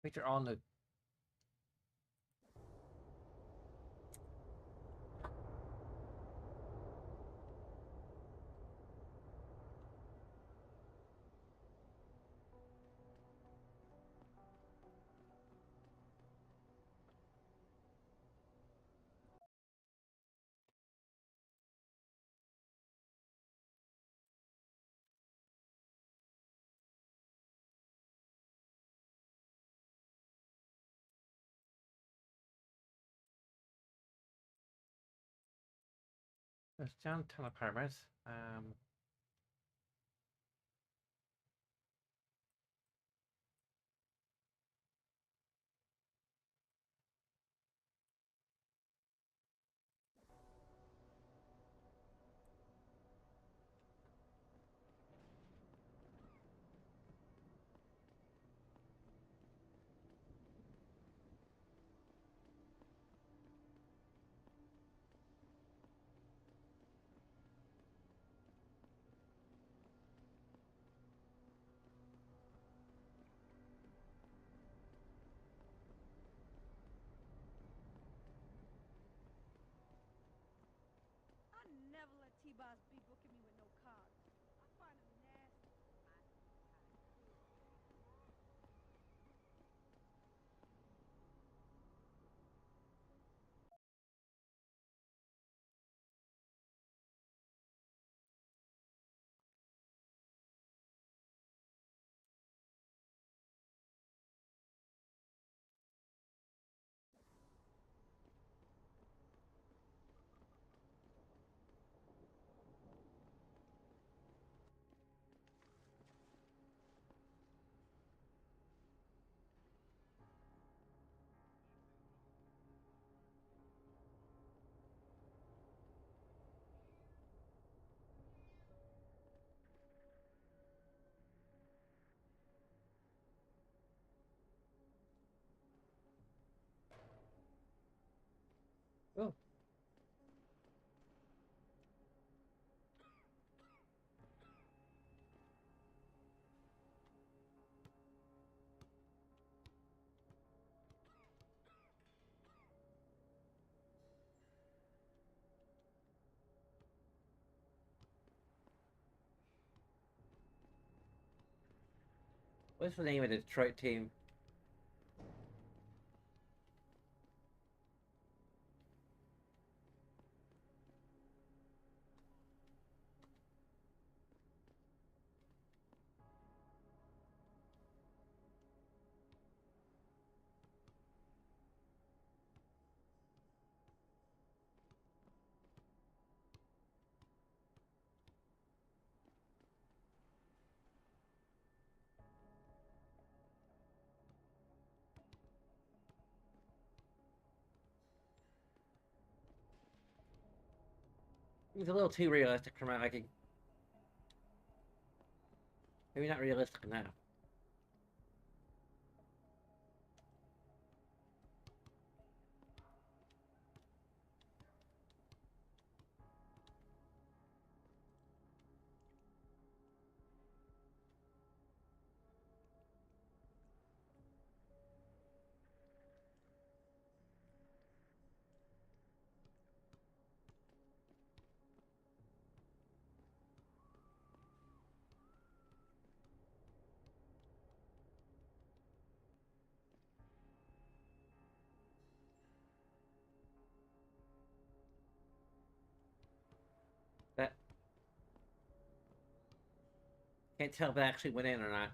Feature all new. There's downtown apartments.
I never let T-Boss be booking me with no cards. I find him nasty.
Oh. What's the name of the Detroit team? It's a little too realistic for my liking. Maybe not realistic enough. That can't tell if it actually went in or not.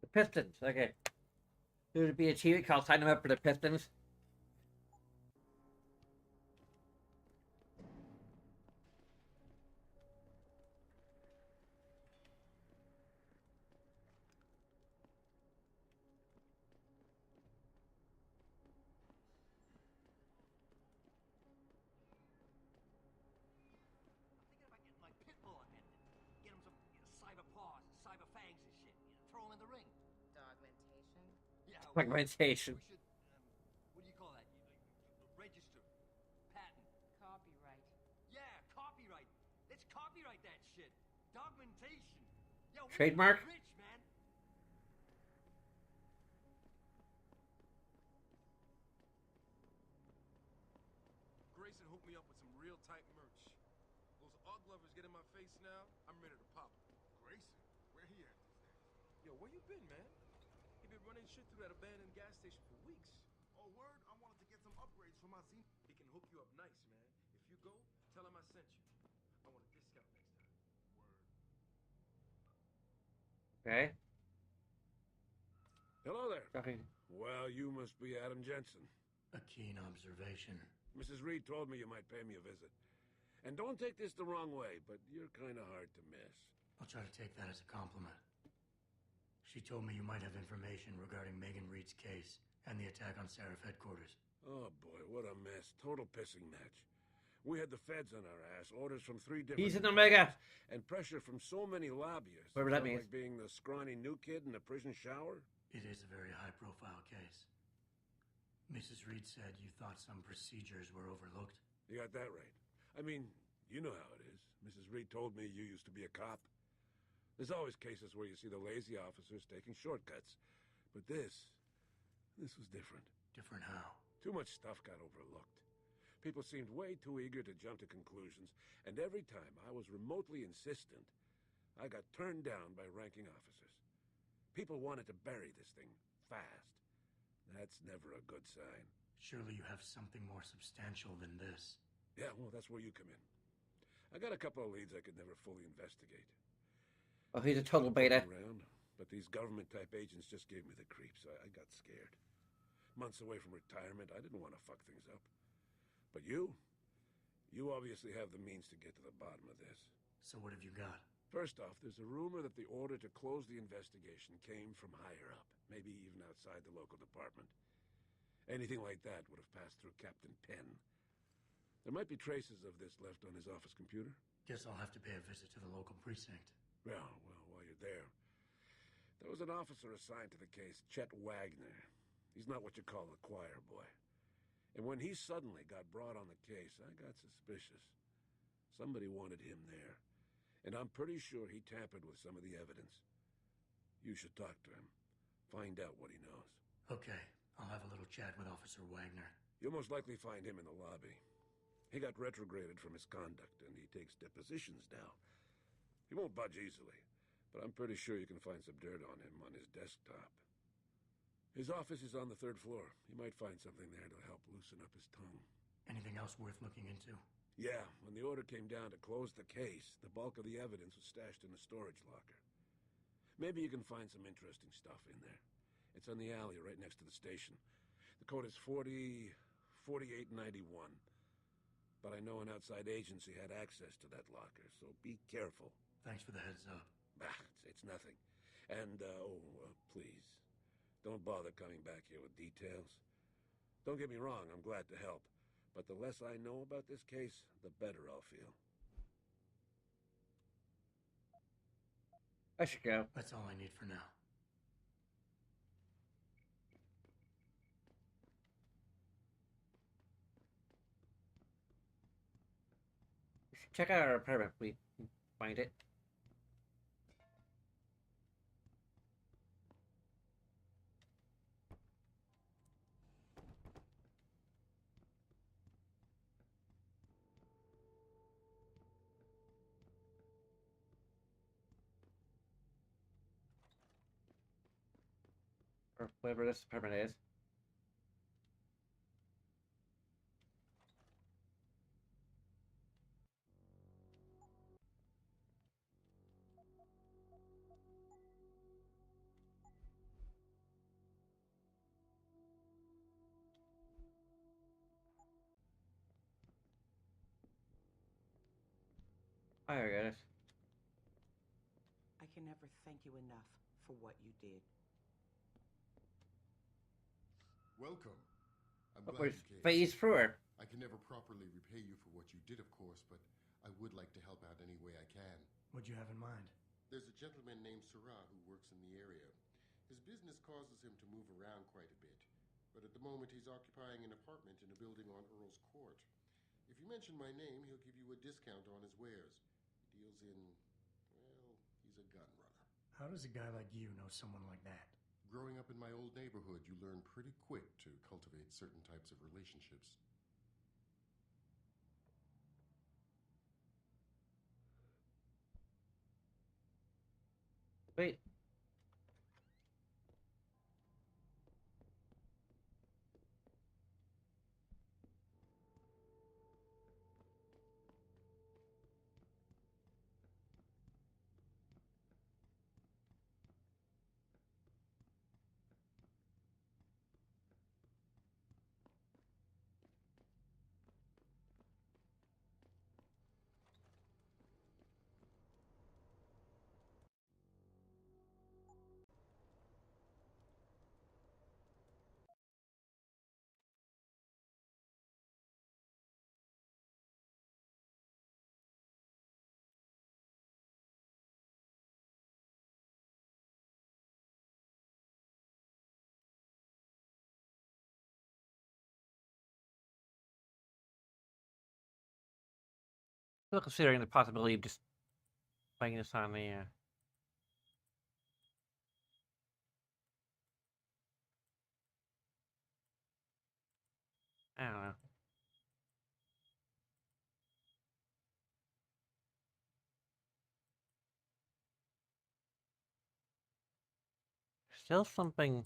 The Pistons. Okay. There would be a TV called Sign Them Up for the Pistons.
I'm thinking about getting my pit bull upended. Get him some cyber paws, cyber fangs and shit. Throw him in the ring.
Dogmentation?
Yeah.
Fragmentation.
We should, what do you call that? Register. Patent.
Copyright.
Yeah, copyright. Let's copyright that shit. Dogmentation. Yo, we're
Trademark?
rich, man.
Grayson hooked me up with some real tight merch. Those Ugg lovers get in my face now, I'm ready to pop.
Grayson, where he at these days?
Yo, where you been, man? He been running shit through that abandoned gas station for weeks.
Oh, word? I wanted to get some upgrades for my Z.
He can hook you up nice, man. If you go, tell him I sent you. I want a discount next time.
Word.
Okay.
Hello there.
Okay.
Well, you must be Adam Jensen.
A keen observation.
Mrs. Reed told me you might pay me a visit. And don't take this the wrong way, but you're kind of hard to miss.
I'll try to take that as a compliment. She told me you might have information regarding Megan Reed's case and the attack on Seraph headquarters.
Oh boy, what a mess. Total pissing match. We had the feds on our ass, orders from 3 different...
He's an Omega!
And pressure from so many lobbyists.
Whatever that
Felt
means.
like being the scrawny new kid in a prison shower.
It is a very high-profile case. Mrs. Reed said you thought some procedures were overlooked.
You got that right. I mean, you know how it is. Mrs. Reed told me you used to be a cop. There's always cases where you see the lazy officers taking shortcuts. But this was different.
Different how?
Too much stuff got overlooked. People seemed way too eager to jump to conclusions, and every time I was remotely insistent, I got turned down by ranking officers. People wanted to bury this thing fast. That's never a good sign.
Surely you have something more substantial than this.
Yeah, well, that's where you come in. I got a couple of leads I could never fully investigate.
Oh, he's a total beta.
Around, but these government-type agents just gave me the creeps. I got scared. Months away from retirement, I didn't want to fuck things up. But you obviously have the means to get to the bottom of this.
So what have you got?
First off, there's a rumor that the order to close the investigation came from higher up, maybe even outside the local department. Anything like that would have passed through Captain Penn. There might be traces of this left on his office computer.
Guess I'll have to pay a visit to the local precinct.
Well, while you're there, there was an officer assigned to the case, Chet Wagner. He's not what you call a choir boy. And when he suddenly got brought on the case, I got suspicious. Somebody wanted him there. And I'm pretty sure he tampered with some of the evidence. You should talk to him. Find out what he knows.
Okay, I'll have a little chat with Officer Wagner.
You'll most likely find him in the lobby. He got retrograded from his conduct, and he takes depositions now. He won't budge easily, but I'm pretty sure you can find some dirt on him on his desktop. His office is on the 3rd floor. You might find something there to help loosen up his tongue.
Anything else worth looking into?
Yeah, when the order came down to close the case, the bulk of the evidence was stashed in a storage locker. Maybe you can find some interesting stuff in there. It's on the alley right next to the station. The code is 4891. But I know an outside agency had access to that locker, so be careful.
Thanks for the heads up.
It's nothing. And, please, don't bother coming back here with details. Don't get me wrong, I'm glad to help. But the less I know about this case, the better I'll feel.
I should go.
That's all I need for now.
We should check out our apartment if we can find it. Or whatever this apartment is. I get it.
I can never thank you enough for what you did.
Welcome. I'm
But
glad
we're
you came.
phased through her.
I can never properly repay you for what you did, of course, but I would like to help out any way I can.
What'd you have in mind?
There's a gentleman named Surah who works in the area. His business causes him to move around quite a bit, but at the moment he's occupying an apartment in a building on Earl's Court. If you mention my name, he'll give you a discount on his wares. He deals in, well, he's a gun runner.
How does a guy like you know someone like that?
Growing up in my old neighborhood, you learn pretty quick to cultivate certain types of relationships.
Wait. Still considering the possibility of just playing this on the. I don't know. Still something.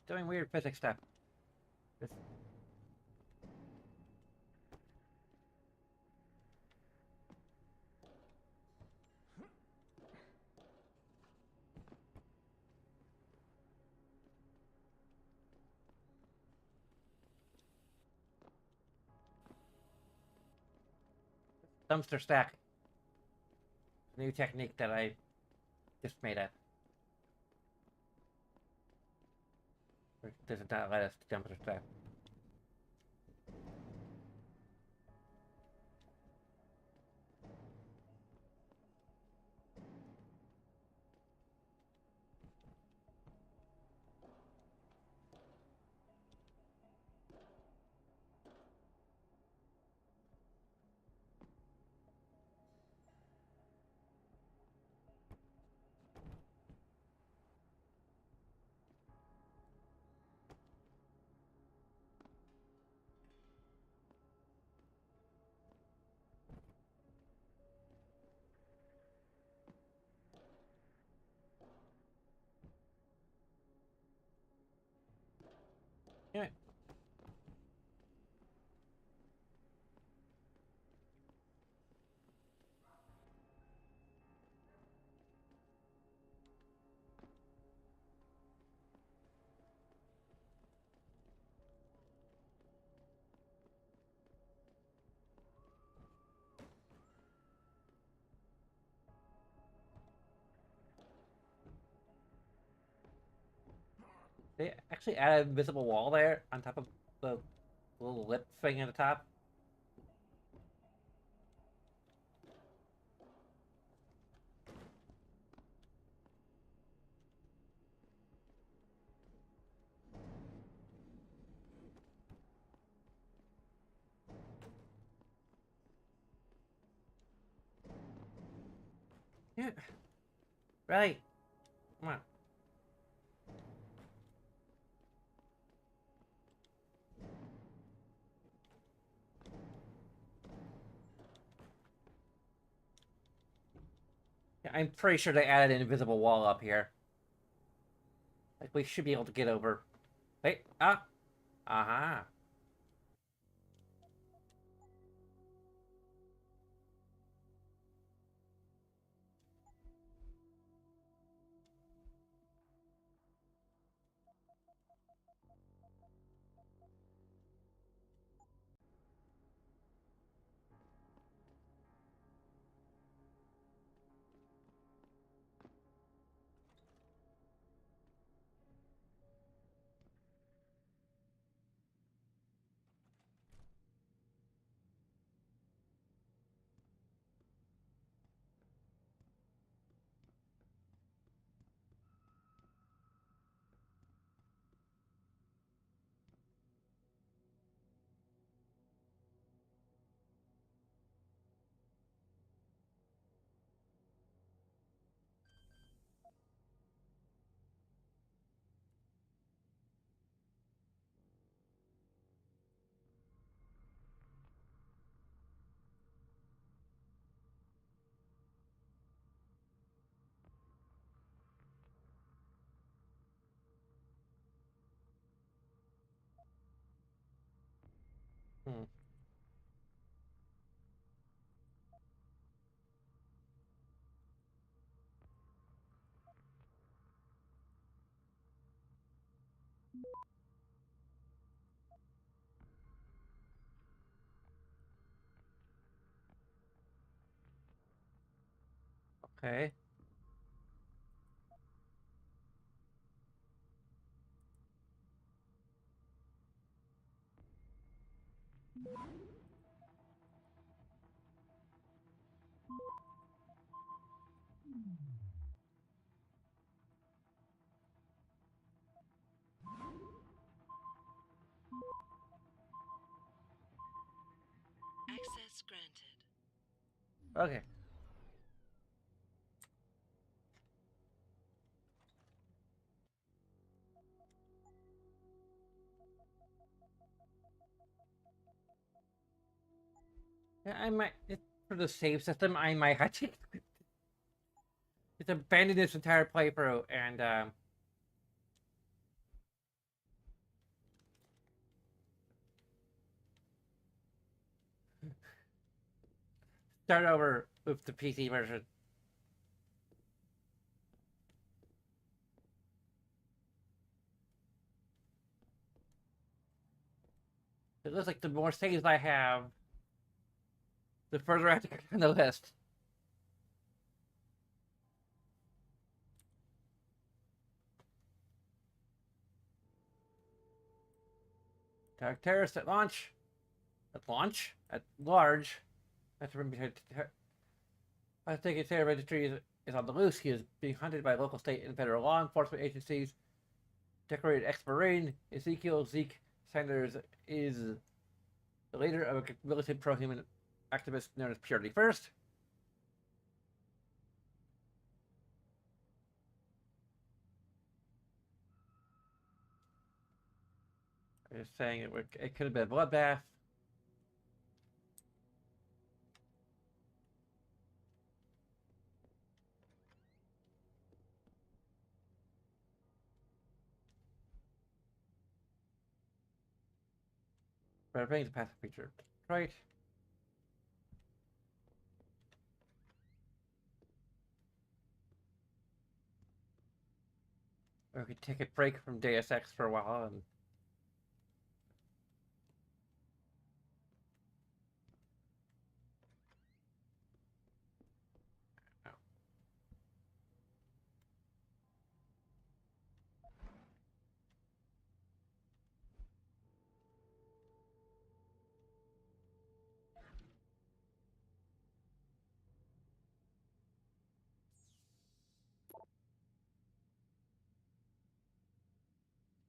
It's doing weird physics stuff. Just... Dumpster stack. New technique that I just made up. Does it not let us dumpster stack? Yeah. They actually added a invisible wall there on top of the little lip thing at the top. Yeah. Right. Come on. Yeah, I'm pretty sure they added an invisible wall up here. Like, we should be able to get over. Wait, ah! Aha! Hmm. Okay.
Access granted.
Okay. Yeah, I might, for the save system, I might have to just abandon this entire playthrough and, start over with the PC version. It looks like the more saves I have, the further I have to go down the list. Attack terrorists at launch. At launch? At large. That's I think its registry is on the loose. He is being hunted by local, state, and federal law enforcement agencies. Decorated ex-Marine Ezekiel Zeke Sanders is the leader of a militant pro-human activist known as Purity First. I'm just saying it could have been a bloodbath. But everything's a passive feature. Right. Or we could take a break from Deus Ex for a while and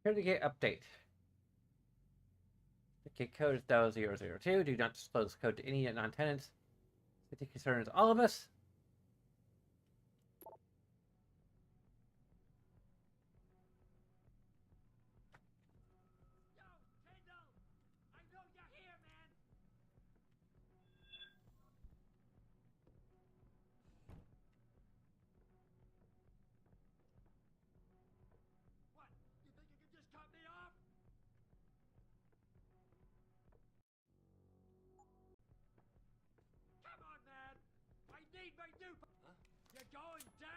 Certificate update. The code is $002. Do not disclose code to any non-tenants. It concerns all of us.
You're going down!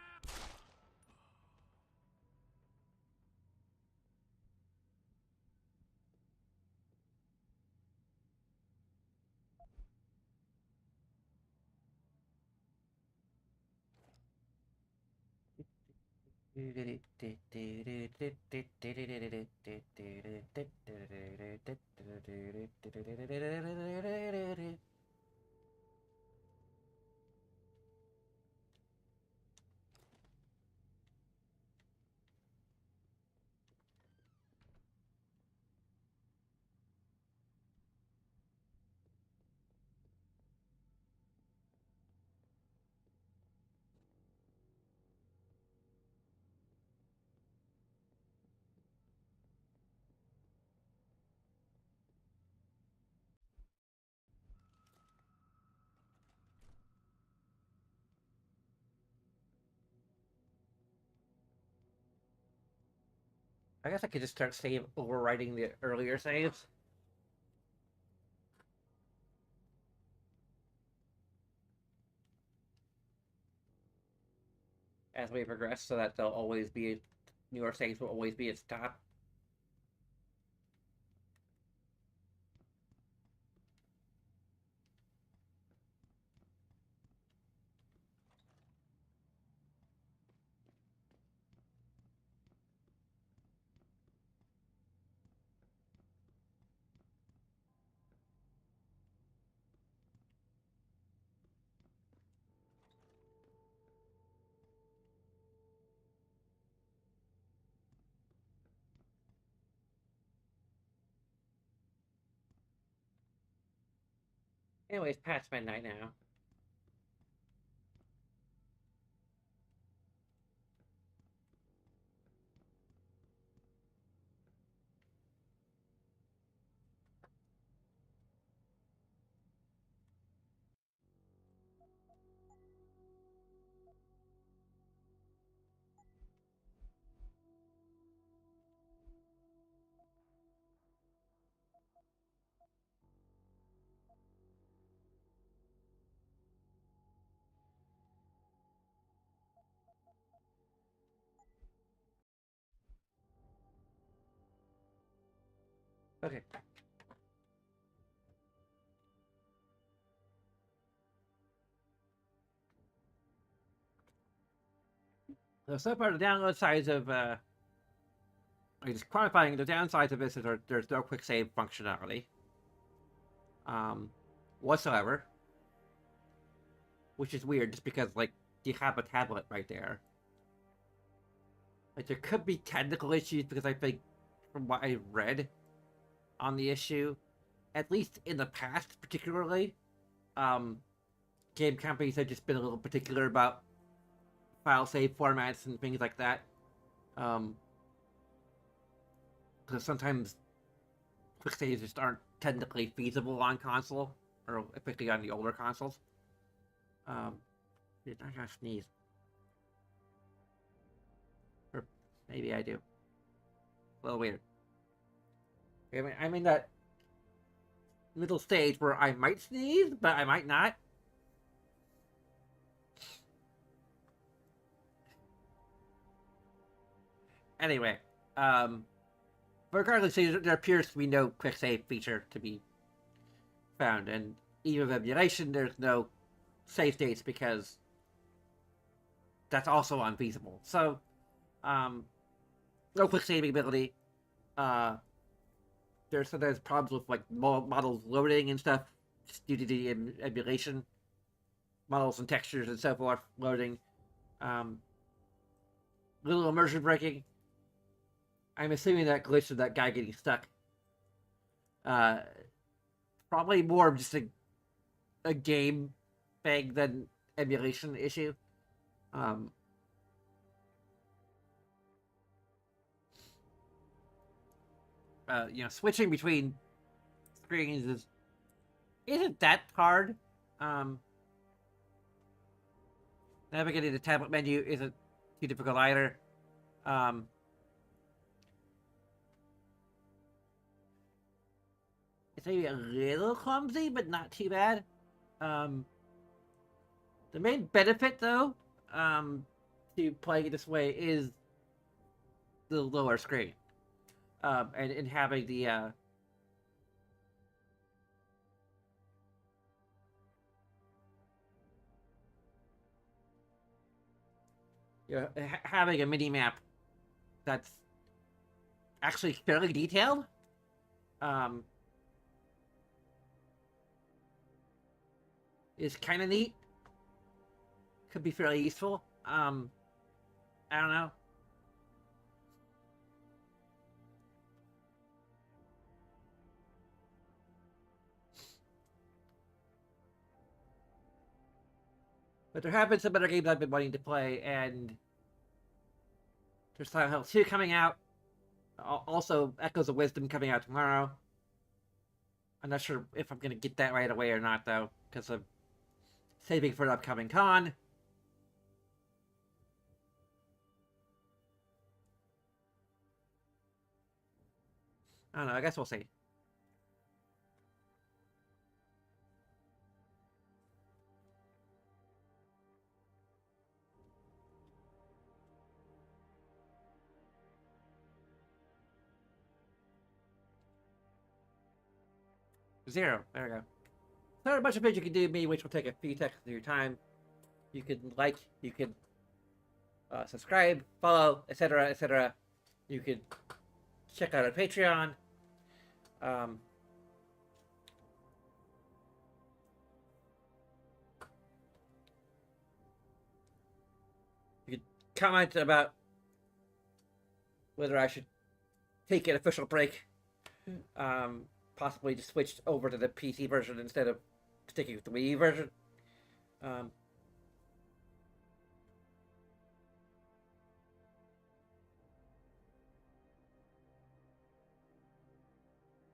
I guess I could just start overwriting the earlier saves. As we progress, so that they'll always be newer saves will always be its top. Anyways, past midnight now. Okay. So far, the download size of just quantifying the downsides of this is there's no quick save functionality, whatsoever, which is weird, just because like you have a tablet right there. Like there could be technical issues because I think, from what I read on the issue, at least in the past, particularly, game companies have just been a little particular about file save formats and things like that. Because sometimes quick saves just aren't technically feasible on console, or particularly on the older consoles. I gotta sneeze. Or maybe I do. A little weird. I'm in that middle stage where I might sneeze, but I might not. Anyway, regardless, there appears to be no quick save feature to be found, and even with emulation, there's no save states because that's also unfeasible. So, no quick saving ability. There's sometimes problems with like models loading and stuff due to the emulation. Models and textures and so forth loading. Little immersion breaking. I'm assuming that glitch of that guy getting stuck. Probably more of just a game thing than emulation issue. Switching between screens isn't that hard. Navigating the tablet menu isn't too difficult either. It's maybe a little clumsy, but not too bad. The main benefit, though, to playing it this way is the lower screen. And having the having a mini map that's actually fairly detailed. Is kind of neat. Could be fairly useful. I don't know. But there have been some other games I've been wanting to play, and there's Silent Hill 2 coming out. Also, Echoes of Wisdom coming out tomorrow. I'm not sure if I'm going to get that right away or not, though, because I'm saving for an upcoming con. I don't know, I guess we'll see. Zero. There we go. There are a bunch of things you can do me, which will take a few seconds of your time. You can like, you can subscribe, follow, etc., etc. You can check out our Patreon. You can comment about whether I should take an official break. Possibly just switch over to the PC version instead of sticking with the WiiU version.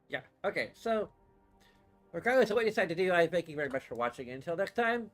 Yeah, okay, so regardless of what you decide to do, I thank you very much for watching. Until next time,